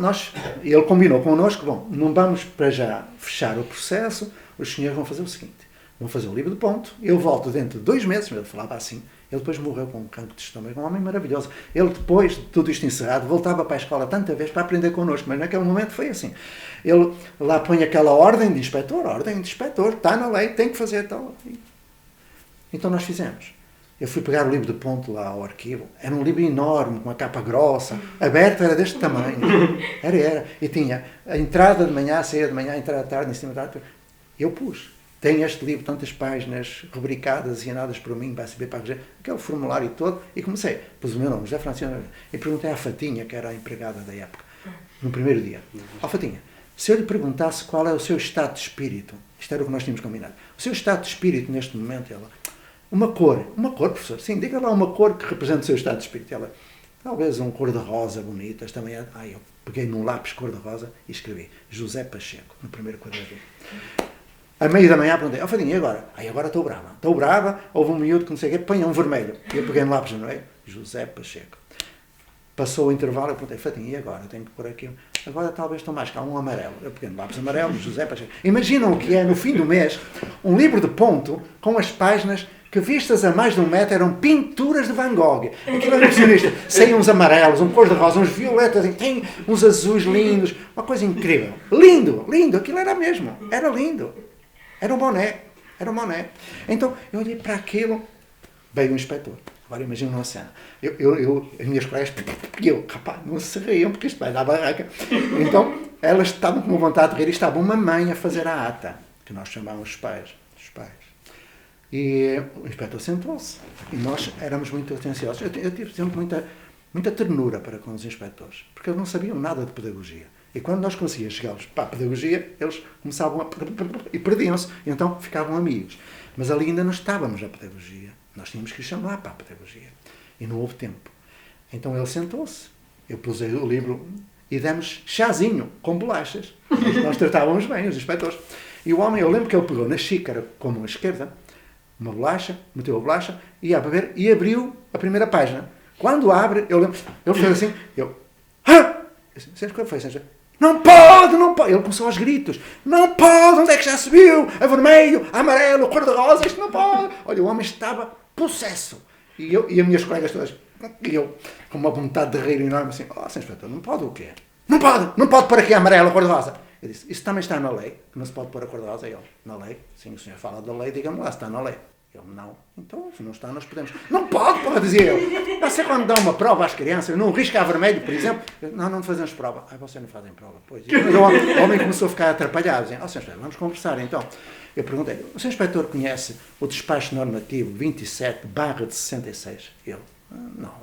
Speaker 1: ele combinou connosco, bom, não vamos para já fechar o processo, os senhores vão fazer o seguinte, vão fazer o livro de ponto, eu volto dentro de 2 meses, ele falava assim, ele depois morreu com um cancro de estômago, um homem maravilhoso. Ele depois de tudo isto encerrado, voltava para a escola tanta vez para aprender connosco, mas naquele momento foi assim. Ele lá põe aquela ordem de inspetor, está na lei, tem que fazer tal. Então nós fizemos. Eu fui pegar o livro de ponto lá ao arquivo. Era um livro enorme, com uma capa grossa. Aberto era deste tamanho. Era. E tinha a entrada de manhã, a saída de manhã, a entrada de tarde, em cima da tarde. Eu pus. Tem este livro, tantas páginas rubricadas, assinadas por mim, para receber, para reger, aquele formulário todo. E comecei. Pus o meu nome, José Francisco. E perguntei à Fatinha, que era a empregada da época, no primeiro dia. Fatinha, se eu lhe perguntasse qual é o seu estado de espírito, isto era o que nós tínhamos combinado, o seu estado de espírito neste momento, ela... Uma cor, professor. Sim, diga lá uma cor que representa o seu estado de espírito. Ela, talvez um cor-de-rosa bonito. Também é... eu peguei num lápis cor-de-rosa e escrevi José Pacheco, no primeiro quadradinho. À meia da manhã perguntei, Fadinha, e agora? Agora estou brava. Estou brava, houve um miúdo que não sei o quê, põe um vermelho. E eu peguei no lápis no meio, José Pacheco. Passou o intervalo, eu perguntei, Fadinha, e agora? Tenho que pôr aqui... Agora talvez estou mais cá, um amarelo. Eu peguei no lápis amarelo, José Pacheco. Imaginam o que é, no fim do mês, um livro de ponto com as páginas que vistas a mais de 1 metro eram pinturas de Van Gogh. Aquilo era impressionista. Saíam uns amarelos, um cor-de-rosa, uns violetas, tem uns azuis lindos. Uma coisa incrível. Lindo. Aquilo era mesmo. Era lindo. Era um boné. Então, eu olhei para aquilo. Veio um inspetor. Agora imagina uma cena. As minhas colegas, rapaz, não se riam porque isto vai dar barraca. Então, elas estavam com vontade de rir e estava uma mãe a fazer a ata, que nós chamávamos os pais. E o inspetor sentou-se. E nós éramos muito atenciosos. Eu tive sempre muita ternura para com os inspetores, porque eles não sabiam nada de pedagogia. E quando nós conseguíamos chegar-los para a pedagogia, eles começavam a... e perdiam-se. E então ficavam amigos. Mas ali ainda não estávamos na pedagogia. Nós tínhamos que chamar para a pedagogia. E não houve tempo. Então ele sentou-se. Eu pus o livro e demos chazinho com bolachas. Nós tratávamos bem os inspetores. E o homem, eu lembro que ele pegou na xícara com a mão esquerda uma bolacha, meteu a bolacha, ia a beber e abriu a primeira página. Quando abre, eu lembro, ele fez assim, sabes o que foi? Não pode! Ele começou aos gritos. Não pode! Onde é que já se viu? A vermelho, a amarelo, a cor-de-rosa, isto não pode! Olha, o homem estava possesso. E as minhas colegas todas, e eu, com uma vontade de rir enorme, assim, Sr. Inspetor, não pode o quê? Não pode pôr aqui a amarelo, a cor-de-rosa. Eu disse, isso também está na lei, que não se pode pôr a cor-de-rosa. Ele, na lei? Sim, o senhor fala da lei, diga-me lá se está na lei. Ele, não. Então, se não está, nós podemos. Não pode, dizia ele. Você quando dá uma prova às crianças, não risca a vermelho, por exemplo, não fazemos prova. Vocês não fazem prova. Pois. E o homem começou a ficar atrapalhado, dizendo, Sr. Inspetor, vamos conversar então. Eu perguntei, o Sr. Inspetor conhece o despacho normativo 27/66? Ele, não,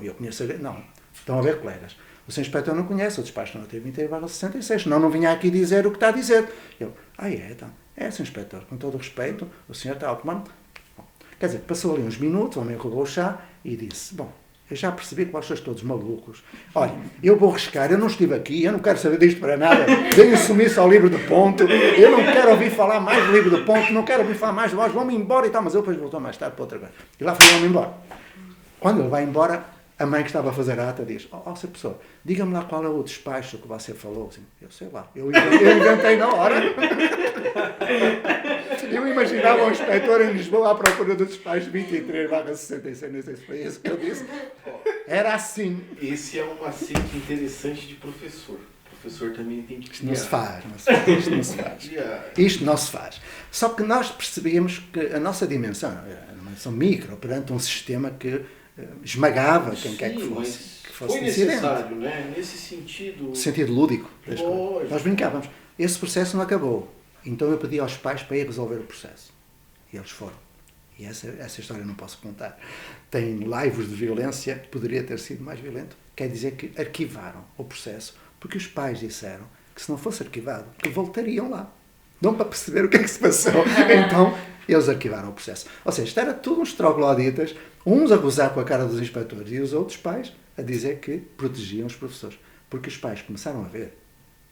Speaker 1: eu conheço, não. Estão a ver, colegas. O Sr. Inspetor não conhece o despacho normativo 27/66, senão não vinha aqui dizer o que está a dizer. Ele, então. Sr. Inspetor, com todo o respeito, o senhor está a tomar... Quer dizer, passou ali uns minutos, o homem rodou o chá e disse, Eu já percebi que vocês todos malucos. Olha, eu vou arriscar, eu não estive aqui, eu não quero saber disto para nada. Deem sumiço ao livro de ponto, eu não quero ouvir falar mais do livro de ponto, não quero ouvir falar mais de vós, vão-me embora e tal, mas eu depois voltou mais tarde para outra coisa. E lá foi ele embora. Quando ele vai embora, a mãe que estava a fazer a ata diz, seu professor, diga-me lá qual é o despacho que você falou. Assim, eu sei lá, eu inventei na hora. Eu imaginava um inspetor em Lisboa à procura do despacho 23/66, não sei se foi isso que eu disse. Era assim.
Speaker 2: Esse é um macete interessante de professor. O professor também tem que criar.
Speaker 1: Isto não se faz, Isto não se faz. Só que nós percebemos que a nossa dimensão, a dimensão micro, perante um sistema que esmagava quem quer que fosse.
Speaker 2: Foi necessário, né? Nesse sentido...
Speaker 1: No sentido lúdico. Nós brincávamos. Esse processo não acabou. Então eu pedi aos pais para ir resolver o processo. E eles foram. E essa história eu não posso contar. Tem laivos de violência, poderia ter sido mais violento. Quer dizer que arquivaram o processo, porque os pais disseram que se não fosse arquivado, que voltariam lá. Não para perceber o que é que se passou. Então, eles arquivaram o processo. Ou seja, isto era tudo uns trogloditas, uns a gozar com a cara dos inspectores e os outros pais a dizer que protegiam os professores. Porque os pais começaram a ver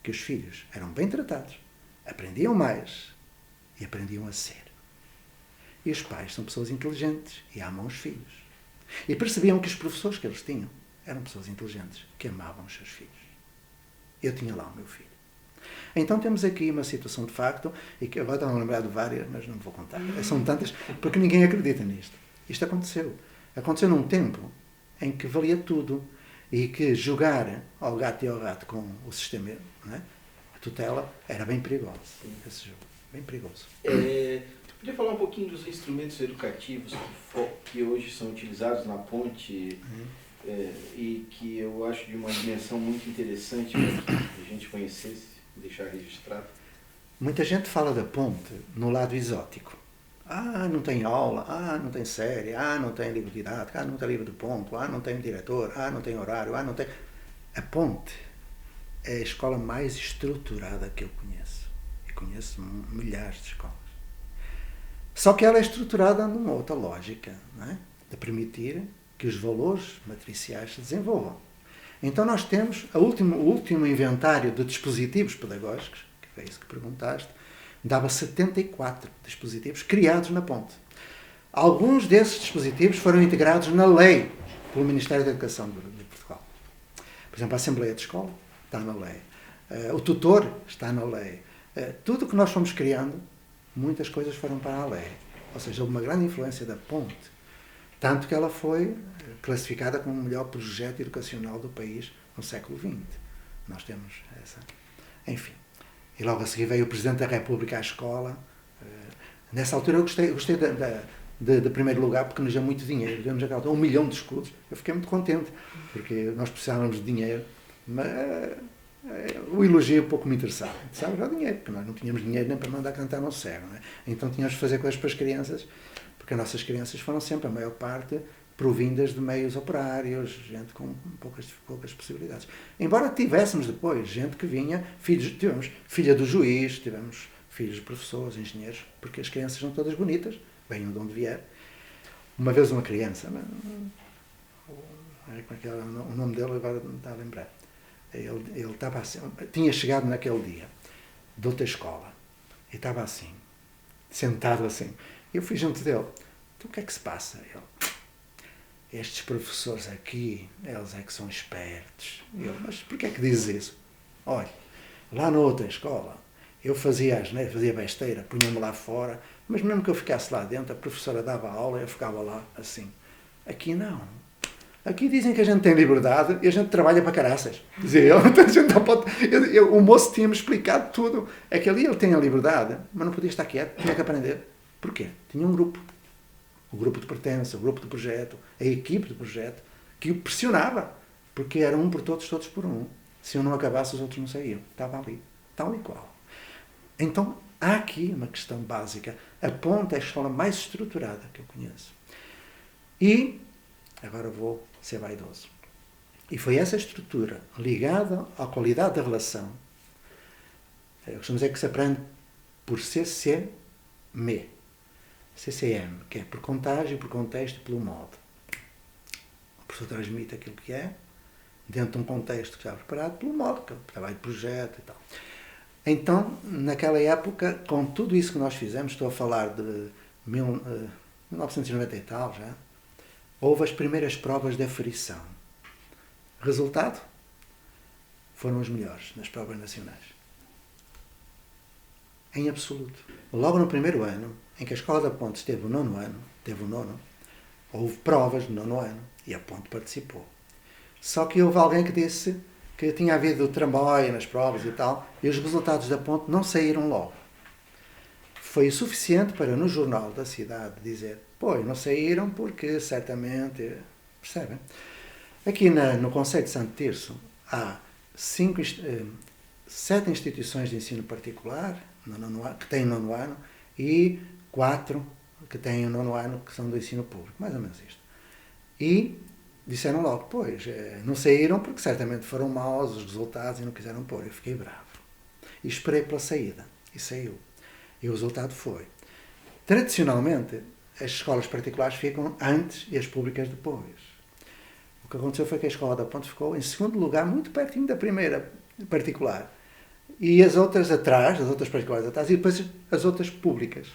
Speaker 1: que os filhos eram bem tratados, aprendiam mais e aprendiam a ser. E os pais são pessoas inteligentes e amam os filhos. E percebiam que os professores que eles tinham eram pessoas inteligentes que amavam os seus filhos. Eu tinha lá o meu filho. Então temos aqui uma situação de facto, e que agora estão a lembrar de várias, mas não vou contar. São tantas, porque ninguém acredita nisto. Isto aconteceu. Aconteceu num tempo em que valia tudo e que jogar ao gato e ao rato com o sistema, não é? A tutela, era bem perigoso. Esse jogo, bem perigoso.
Speaker 2: Podia falar um pouquinho dos instrumentos educativos que hoje são utilizados na ponte e que eu acho de uma dimensão muito interessante para que a gente conhecesse e deixar registrado?
Speaker 1: Muita gente fala da ponte no lado exótico. Não tem aula, não tem série, não tem livro didático, não tem livro de ponto, não tem diretor, não tem horário, não tem... A ponte é a escola mais estruturada que eu conheço. E conheço milhares de escolas. Só que ela é estruturada numa outra lógica, não é? De permitir que os valores matriciais se desenvolvam. Então nós temos o último inventário de dispositivos pedagógicos, que foi isso que perguntaste, dava 74 dispositivos criados na ponte. Alguns desses dispositivos foram integrados na lei pelo Ministério da Educação de Portugal. Por exemplo, a Assembleia de Escola está na lei. O tutor está na lei. Tudo o que nós fomos criando, muitas coisas foram para a lei. Ou seja, houve uma grande influência da ponte. Tanto que ela foi classificada como o melhor projeto educacional do país no século XX. Nós temos essa... Enfim. E logo a seguir veio o Presidente da República à escola. Nessa altura eu gostei de primeiro lugar porque nos deu muito dinheiro. Deu-nos 1 milhão de escudos. Eu fiquei muito contente, porque nós precisávamos de dinheiro. Mas o elogio pouco me interessava. Precisávamos de dinheiro, porque nós não tínhamos dinheiro nem para mandar cantar no céu. Não é? Então tínhamos de fazer coisas para as crianças, porque as nossas crianças foram sempre, a maior parte, provindas de meios operários, gente com poucas possibilidades. Embora tivéssemos depois gente que vinha, tivemos filha do juiz, tivemos filhos de professores, engenheiros, porque as crianças são todas bonitas, venham de onde vier. Uma vez uma criança, o nome dele agora não está a lembrar, ele estava assim, tinha chegado naquele dia de outra escola e estava assim, sentado assim. Eu fui junto dele. Então o que é que se passa? Ele, estes professores aqui, eles é que são espertos. Eu, mas porquê é que dizes isso? Olha, lá na outra escola, eu fazia besteira, punha-me lá fora, mas mesmo que eu ficasse lá dentro, a professora dava aula e eu ficava lá assim. Aqui não. Aqui dizem que a gente tem liberdade e a gente trabalha para caraças. Dizia ele. Então a gente não pode... O moço tinha-me explicado tudo. É que ali ele tem a liberdade, mas não podia estar quieto, tinha que aprender. Porquê? Tinha um grupo. O grupo de pertença, o grupo de projeto, a equipe de projeto, que o pressionava. Porque era um por todos, todos por um. Se um não acabasse, os outros não saíam. Estava ali, tal e qual. Então, há aqui uma questão básica. A ponte é a escola mais estruturada que eu conheço. E, agora vou ser vaidoso. E foi essa estrutura, ligada à qualidade da relação, eu costumo dizer que se aprende por CCM, que é por contágio, por contexto e pelo modo. professor transmite aquilo que é, dentro de um contexto que está preparado pelo modo, que é o trabalho de projeto e tal. Então, naquela época, com tudo isso que nós fizemos, estou a falar de 1990 e tal já, houve as primeiras provas de aferição. Resultado? Foram os melhores nas provas nacionais. Em absoluto. Logo no primeiro ano, em que a Escola da Ponte teve o nono, houve provas no nono ano e a Ponte participou. Só que houve alguém que disse que tinha havido trambolho nas provas e tal, e os resultados da Ponte não saíram logo. Foi o suficiente para, no jornal da cidade, dizer, pois, não saíram porque certamente... Percebem? Aqui no concelho de Santo Tirso há 7 instituições de ensino particular que têm nono ano e 4 que têm o nono ano que são do ensino público. Mais ou menos isto. E disseram logo, pois, não saíram porque certamente foram maus os resultados e não quiseram pôr. Eu fiquei bravo. E esperei pela saída. E saiu. E o resultado foi. Tradicionalmente, as escolas particulares ficam antes e as públicas depois. O que aconteceu foi que a Escola da Ponte ficou em segundo lugar, muito pertinho da primeira particular. E as outras atrás, as outras particulares atrás, e depois as outras públicas.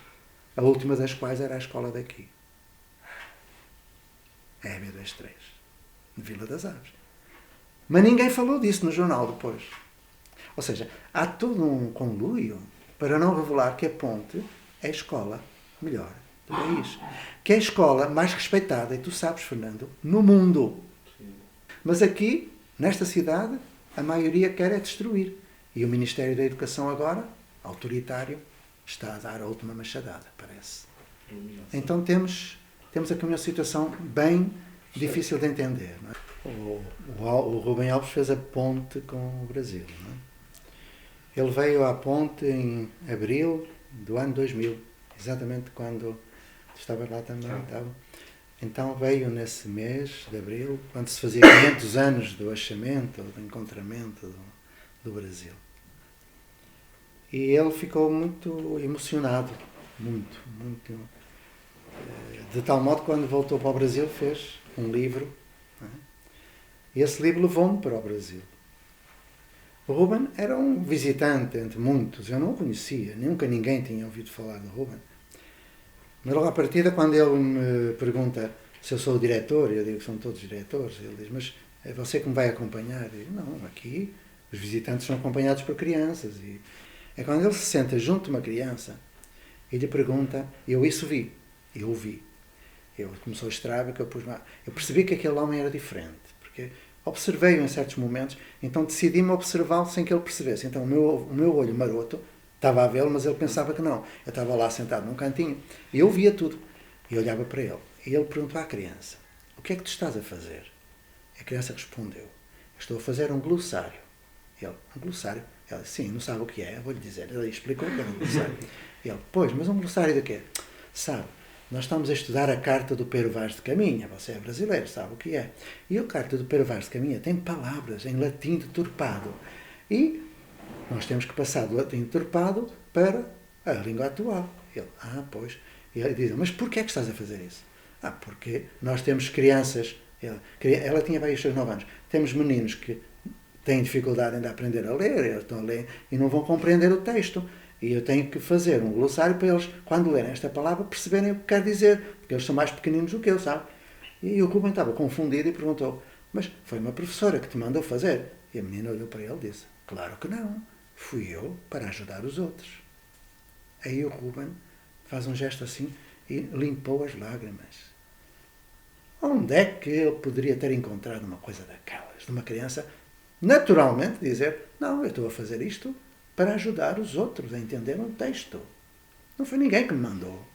Speaker 1: A última das quais era a escola daqui. A EB23, de Vila das Aves. Mas ninguém falou disso no jornal depois. Ou seja, há todo um conluio para não revelar que a Ponte é a escola melhor do país. Que é a escola mais respeitada, e tu sabes, Fernando, no mundo. Mas aqui, nesta cidade, a maioria quer é destruir. E o Ministério da Educação agora, autoritário, está a dar a última machadada, parece. Então temos aqui uma situação bem difícil de entender. Não é? O Rubem Alves fez a ponte com o Brasil. Não é? Ele veio à ponte em abril do ano 2000, exatamente quando tu estavas lá também. Então veio nesse mês de abril, quando se fazia 500 anos do achamento, do encontramento do Brasil. E ele ficou muito emocionado, muito. De tal modo que quando voltou para o Brasil fez um livro. Não é? E esse livro levou-me para o Brasil. O Ruben era um visitante entre muitos, eu não o conhecia, nunca ninguém tinha ouvido falar do Ruben. Mas logo à partida, quando ele me pergunta se eu sou o diretor, eu digo que são todos diretores, ele diz, mas é você que me vai acompanhar? Eu digo, não, aqui os visitantes são acompanhados por crianças. E é quando ele se senta junto de uma criança e lhe pergunta, eu isso vi, eu ouvi. Eu começou a estrábico, eu percebi que aquele homem era diferente, porque observei-o em certos momentos, então decidi-me observá-lo sem que ele percebesse. Então o meu olho maroto estava a vê-lo, mas ele pensava que não. Eu estava lá sentado num cantinho e eu via tudo. E olhava para ele. E ele perguntou à criança, o que é que tu estás a fazer? A criança respondeu, eu estou a fazer um glossário. Ele, um glossário? Ela disse, sim, não sabe o que é, eu vou-lhe dizer. Ele explicou o que era um glossário. Ele, pois, mas um glossário de quê? Sabe, nós estamos a estudar a carta do Pero Vaz de Caminha, você é brasileiro, sabe o que é. E a carta do Pero Vaz de Caminha tem palavras em latim deturpado. E nós temos que passar do latim deturpado para a língua atual. Ele, pois. E ele diz, mas porquê é que estás a fazer isso? Porque nós temos crianças, ela tinha para aí os seus 9 anos, temos meninos que têm dificuldade ainda a aprender a ler, eles estão a ler e não vão compreender o texto. E eu tenho que fazer um glossário para eles, quando lerem esta palavra, perceberem o que quer dizer, porque eles são mais pequeninos do que eu, sabe? E o Rubem estava confundido e perguntou, mas foi uma professora que te mandou fazer? E a menina olhou para ele e disse, claro que não, fui eu para ajudar os outros. Aí o Rubem faz um gesto assim e limpou as lágrimas. Onde é que ele poderia ter encontrado uma coisa daquelas? De uma criança, naturalmente, dizer, não, eu estou a fazer isto para ajudar os outros a entender um texto. Não foi ninguém que me mandou.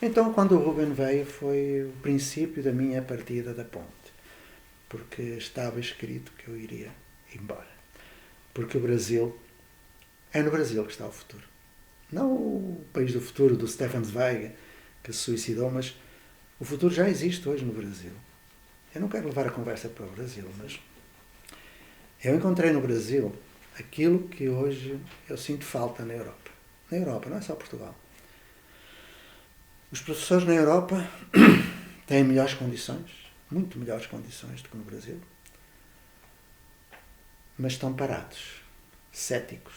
Speaker 1: Então, quando o Rubem veio, foi o princípio da minha partida da ponte. Porque estava escrito que eu iria embora. Porque o Brasil, é no Brasil que está o futuro. Não o país do futuro do Stefan Zweig, que se suicidou, mas o futuro já existe hoje no Brasil. Eu não quero levar a conversa para o Brasil, mas eu encontrei no Brasil aquilo que hoje eu sinto falta na Europa. Na Europa, não é só Portugal. Os professores na Europa têm melhores condições, muito melhores condições do que no Brasil, mas estão parados, céticos,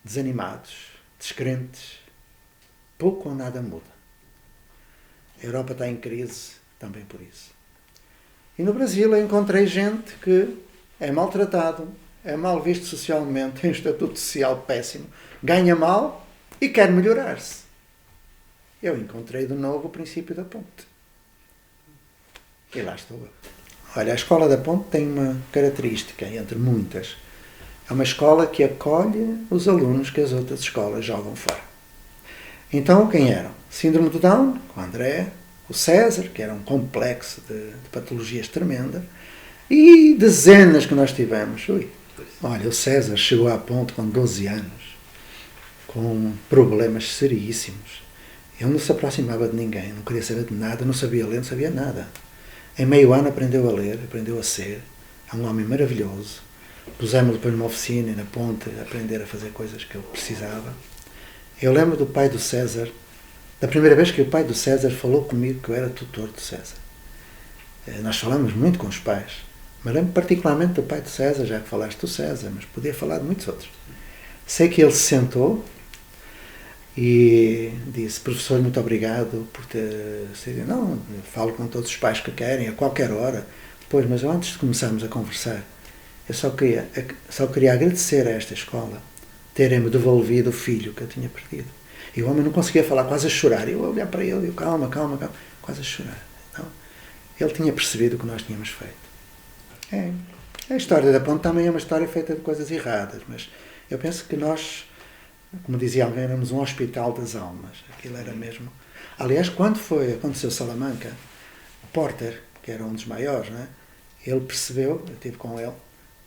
Speaker 1: desanimados, descrentes. Pouco ou nada muda. A Europa está em crise também por isso. E no Brasil eu encontrei gente que é maltratado, é mal visto socialmente, tem um estatuto social péssimo, ganha mal e quer melhorar-se. Eu encontrei de novo o princípio da ponte. E lá estou eu. Olha, a Escola da Ponte tem uma característica, entre muitas. É uma escola que acolhe os alunos que as outras escolas jogam fora. Então, quem eram? Síndrome de Down, com o André, o César, que era um complexo de patologias tremenda, e dezenas que nós tivemos. Olha, o César chegou à Ponte com 12 anos, com problemas seríssimos. Ele não se aproximava de ninguém, não queria saber de nada, não sabia ler, não sabia nada. Em meio ano aprendeu a ler, aprendeu a ser. É um homem maravilhoso. Pusemos-lo depois numa oficina e na Ponte a aprender a fazer coisas que ele precisava. Eu lembro do pai do César, da primeira vez que o pai do César falou comigo que eu era tutor do César. Nós falamos muito com os pais, mas lembro particularmente do pai do César, já que falaste do César, mas podia falar de muitos outros. Sei que ele se sentou e disse: professor, muito obrigado por ter sido. Não, eu falo com todos os pais que querem, a qualquer hora. Pois, mas eu, antes de começarmos a conversar, eu só queria agradecer a esta escola terem-me devolvido o filho que eu tinha perdido. E o homem não conseguia falar, quase a chorar. Eu olhar para ele, eu, calma, quase a chorar. Então, ele tinha percebido o que nós tínhamos feito. A história da Ponte também é uma história feita de coisas erradas, mas eu penso que nós, como dizia alguém, éramos um hospital das almas. Aquilo era mesmo. Aliás, quando aconteceu Salamanca, o Porter, que era um dos maiores, não é? Ele percebeu, eu estive com ele,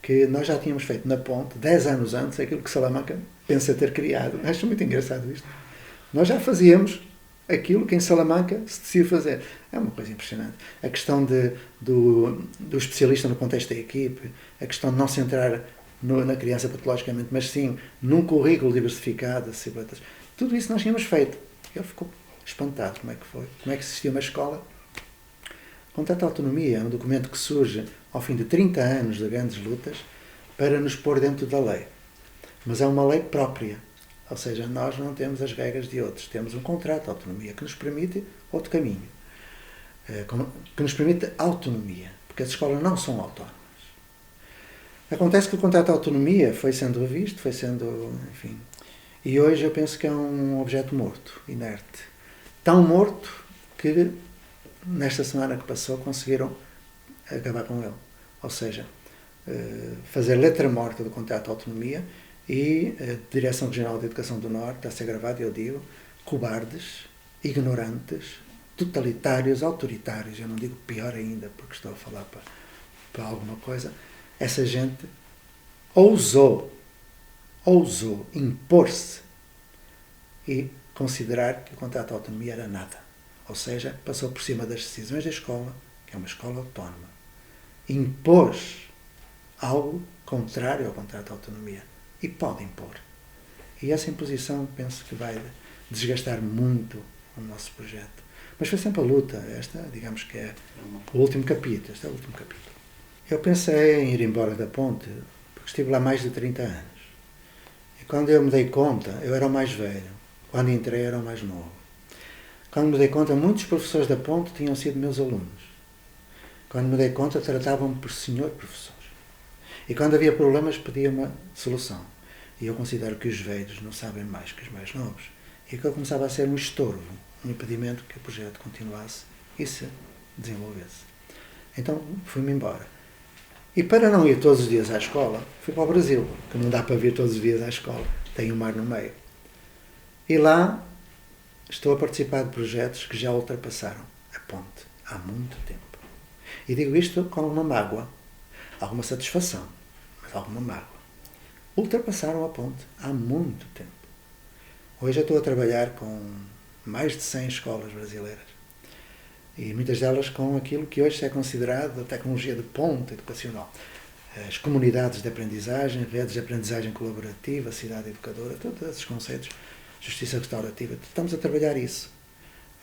Speaker 1: que nós já tínhamos feito na Ponte, 10 anos antes, aquilo que Salamanca pensa ter criado. Acho muito engraçado isto. Nós já fazíamos aquilo que em Salamanca se decidiu fazer. É uma coisa impressionante. A questão do especialista no contexto da equipe, a questão de não se entrar na criança patologicamente, mas sim num currículo diversificado, tudo isso nós tínhamos feito. Ele ficou espantado como é que foi, como é que existia uma escola. Contrato de Autonomia é um documento que surge ao fim de 30 anos de grandes lutas para nos pôr dentro da lei. Mas é uma lei própria. Ou seja, nós não temos as regras de outros. Temos um contrato de autonomia que nos permite outro caminho. Que nos permite autonomia. Porque as escolas não são autónomas. Acontece que o contrato de autonomia foi sendo revisto, enfim. E hoje eu penso que é um objeto morto, inerte. Tão morto que nesta semana que passou conseguiram acabar com ele. Ou seja, fazer letra morta do contrato de autonomia. E a Direção Regional de Educação do Norte está a ser gravado, eu digo, cobardes, ignorantes, totalitários, autoritários. Eu não digo pior ainda, porque estou a falar para alguma coisa. Essa gente ousou impor-se e considerar que o contrato de autonomia era nada. Ou seja, passou por cima das decisões da escola, que é uma escola autónoma. Impôs algo contrário ao contrato de autonomia. E pode impor. E essa imposição penso que vai desgastar muito o nosso projeto. Mas foi sempre a luta. Esta, digamos que é o último capítulo. Este é o último capítulo. Eu pensei em ir embora da Ponte, porque estive lá mais de 30 anos. E quando eu me dei conta, eu era o mais velho. Quando entrei, era o mais novo. Quando me dei conta, muitos professores da Ponte tinham sido meus alunos. Quando me dei conta, tratavam-me por senhor professor. E quando havia problemas, pedia uma solução. E eu considero que os velhos não sabem mais que os mais novos. E que eu começava a ser um estorvo, um impedimento que o projeto continuasse e se desenvolvesse. Então fui-me embora. E para não ir todos os dias à escola, fui para o Brasil, que não dá para vir todos os dias à escola. Tem o mar no meio. E lá estou a participar de projetos que já ultrapassaram a Ponte há muito tempo. E digo isto com uma mágoa. Alguma satisfação, mas alguma mágoa. Ultrapassaram a Ponte há muito tempo. Hoje eu estou a trabalhar com mais de 100 escolas brasileiras. E muitas delas com aquilo que hoje é considerado a tecnologia de ponta educacional. As comunidades de aprendizagem, redes de aprendizagem colaborativa, cidade educadora, todos esses conceitos, justiça restaurativa. Estamos a trabalhar isso.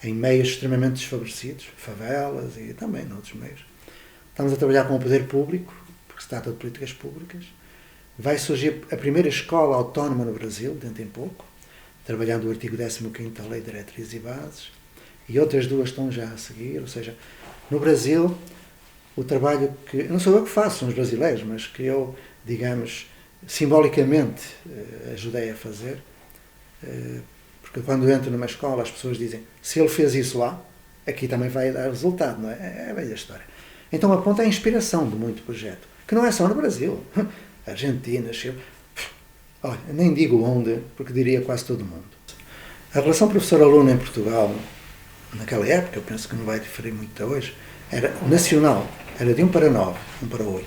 Speaker 1: em meios extremamente desfavorecidos, favelas e também noutros meios. Estamos a trabalhar com o poder público, porque se trata de políticas públicas. Vai surgir a primeira escola autónoma no Brasil, dentro em pouco, trabalhando o artigo 15º da Lei de Diretrizes e Bases, e outras duas estão já a seguir. Ou seja, no Brasil, o trabalho que, não sou eu que faço, são os brasileiros, mas que eu, digamos, simbolicamente ajudei a fazer, porque quando entro numa escola as pessoas dizem, se ele fez isso lá, aqui também vai dar resultado, não é? É a velha história. Então a ponta é a inspiração de muito projeto, que não é só no Brasil, Argentina, Chile, olha, nem digo onde, porque diria quase todo mundo. A relação professor-aluno em Portugal, naquela época, eu penso que não vai diferir muito de hoje, era nacional, era de 1 para 9, 1 para 8.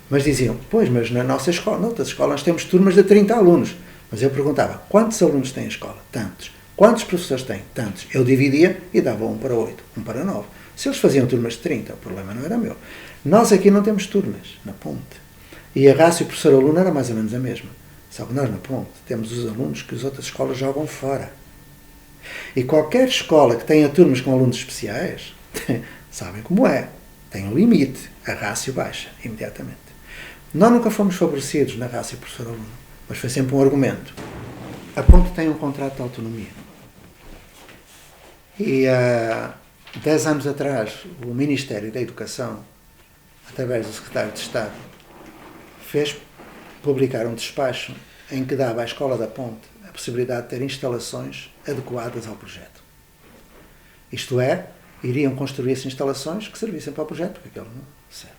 Speaker 1: Mas diziam, pois, mas na nossa escola, noutras escolas temos turmas de 30 alunos. Mas eu perguntava, quantos alunos tem a escola? Tantos. Quantos professores tem? Tantos. Eu dividia e dava 1 para 8, 1 para 9. Se eles faziam turmas de 30, o problema não era meu. Nós aqui não temos turmas, na Ponte. E a rácio professor-aluno era mais ou menos a mesma. Só que nós, na Ponte, temos os alunos que as outras escolas jogam fora. E qualquer escola que tenha turmas com alunos especiais, sabem como é. Tem um limite. A rácio baixa, imediatamente. Nós nunca fomos favorecidos na rácio professor-aluno, mas foi sempre um argumento. A Ponte tem um contrato de autonomia. E há 10 anos atrás, o Ministério da Educação, através do Secretário de Estado, fez publicar um despacho em que dava à Escola da Ponte a possibilidade de ter instalações adequadas ao projeto. Isto é, iriam construir-se instalações que servissem para o projeto, porque aquele não serve.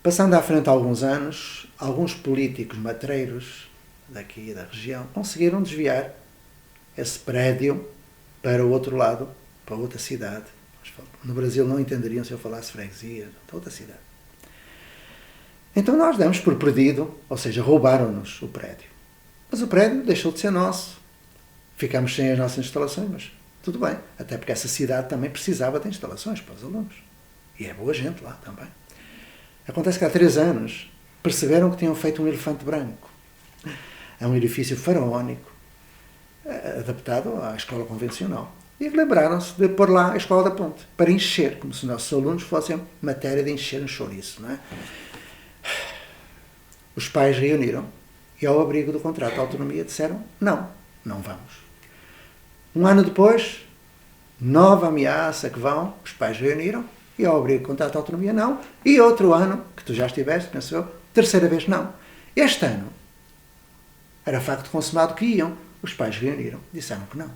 Speaker 1: Passando à frente alguns anos, alguns políticos matreiros daqui da região conseguiram desviar esse prédio para o outro lado, para outra cidade. No Brasil não entenderiam se eu falasse freguesia, outra cidade. Então nós demos por perdido, ou seja, roubaram-nos o prédio. Mas o prédio deixou de ser nosso. Ficámos sem as nossas instalações, mas tudo bem. Até porque essa cidade também precisava de instalações para os alunos. E é boa gente lá também. Acontece que há 3 anos perceberam que tinham feito um elefante branco. É um edifício faraónico, adaptado à escola convencional. E lembraram-se de pôr lá a Escola da Ponte, para encher, como se nossos alunos fossem matéria de encher um chouriço, não é? Os pais reuniram e, ao abrigo do contrato de autonomia, disseram, não vamos. Um ano depois, nova ameaça que vão, os pais reuniram e, ao abrigo do contrato de autonomia, não. E outro ano, que tu já estiveste, penso eu, terceira vez, não. Este ano, era facto consumado que iam. Os pais reuniram, disseram que não.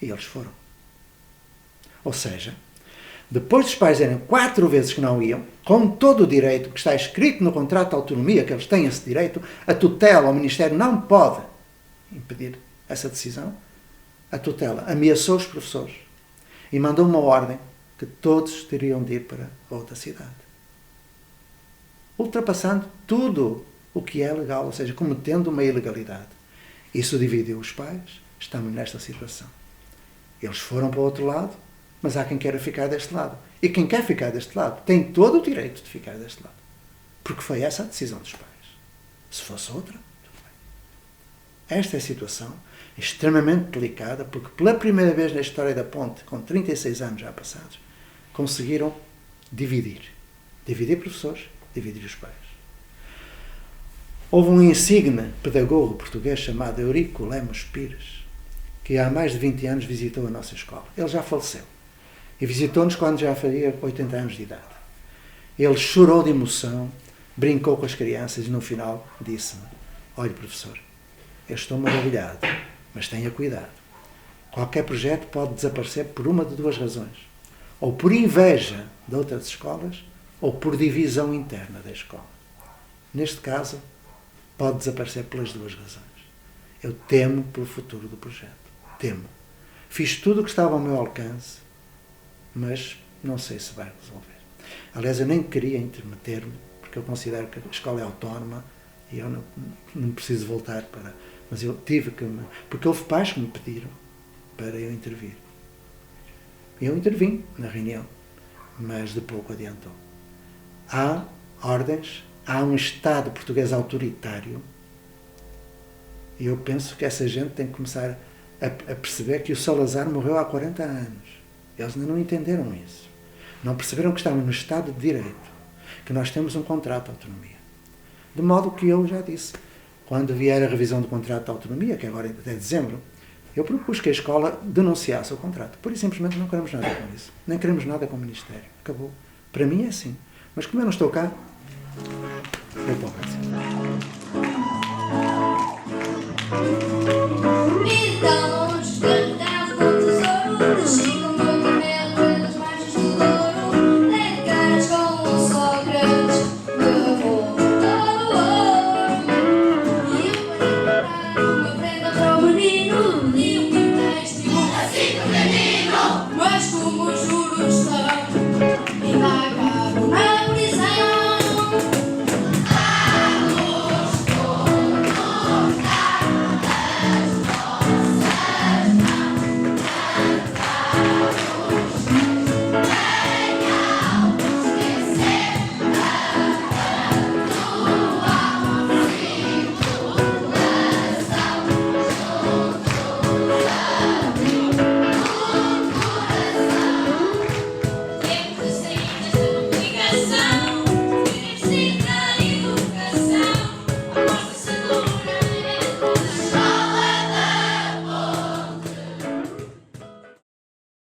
Speaker 1: E eles foram. Ou seja, depois dos pais dizerem 4 vezes que não iam, com todo o direito que está escrito no contrato de autonomia, que eles têm esse direito, a tutela, o Ministério não pode impedir essa decisão. A tutela ameaçou os professores e mandou uma ordem que todos teriam de ir para outra cidade. Ultrapassando tudo o que é legal, ou seja, cometendo uma ilegalidade. Isso dividiu os pais, estamos nesta situação. Eles foram para o outro lado, mas há quem queira ficar deste lado. E quem quer ficar deste lado tem todo o direito de ficar deste lado. Porque foi essa a decisão dos pais. Se fosse outra, tudo bem. Esta é a situação extremamente delicada, porque pela primeira vez na história da Ponte, com 36 anos já passados, conseguiram dividir. Dividir professores, dividir os pais. Houve um insigne pedagogo português chamado Eurico Lemos Pires, que há mais de 20 anos visitou a nossa escola. Ele já faleceu. E visitou-nos quando já faria 80 anos de idade. Ele chorou de emoção, brincou com as crianças e no final disse-me, olhe professor, eu estou maravilhado, mas tenha cuidado. Qualquer projeto pode desaparecer por uma de 2 razões. Ou por inveja de outras escolas, ou por divisão interna da escola. Neste caso, pode desaparecer pelas 2 razões. Eu temo pelo futuro do projeto. Temo. Fiz tudo o que estava ao meu alcance, mas não sei se vai resolver. Aliás, eu nem queria intermeter-me, porque eu considero que a escola é autónoma e eu não preciso voltar para... Mas eu tive que... Porque houve pais que me pediram para eu intervir. E eu intervim na reunião, mas de pouco adiantou. Há ordens, há um Estado português autoritário e eu penso que essa gente tem que começar a perceber que o Salazar morreu há 40 anos. Eles ainda não entenderam isso. Não perceberam que estamos no Estado de Direito, que nós temos um contrato de autonomia. De modo que eu já disse, quando vier a revisão do contrato de autonomia, que agora até dezembro, eu propus que a escola denunciasse o contrato. Por isso, simplesmente não queremos nada com isso. Nem queremos nada com o Ministério. Acabou. Para mim é assim. Mas como eu não estou cá, eu estou cá.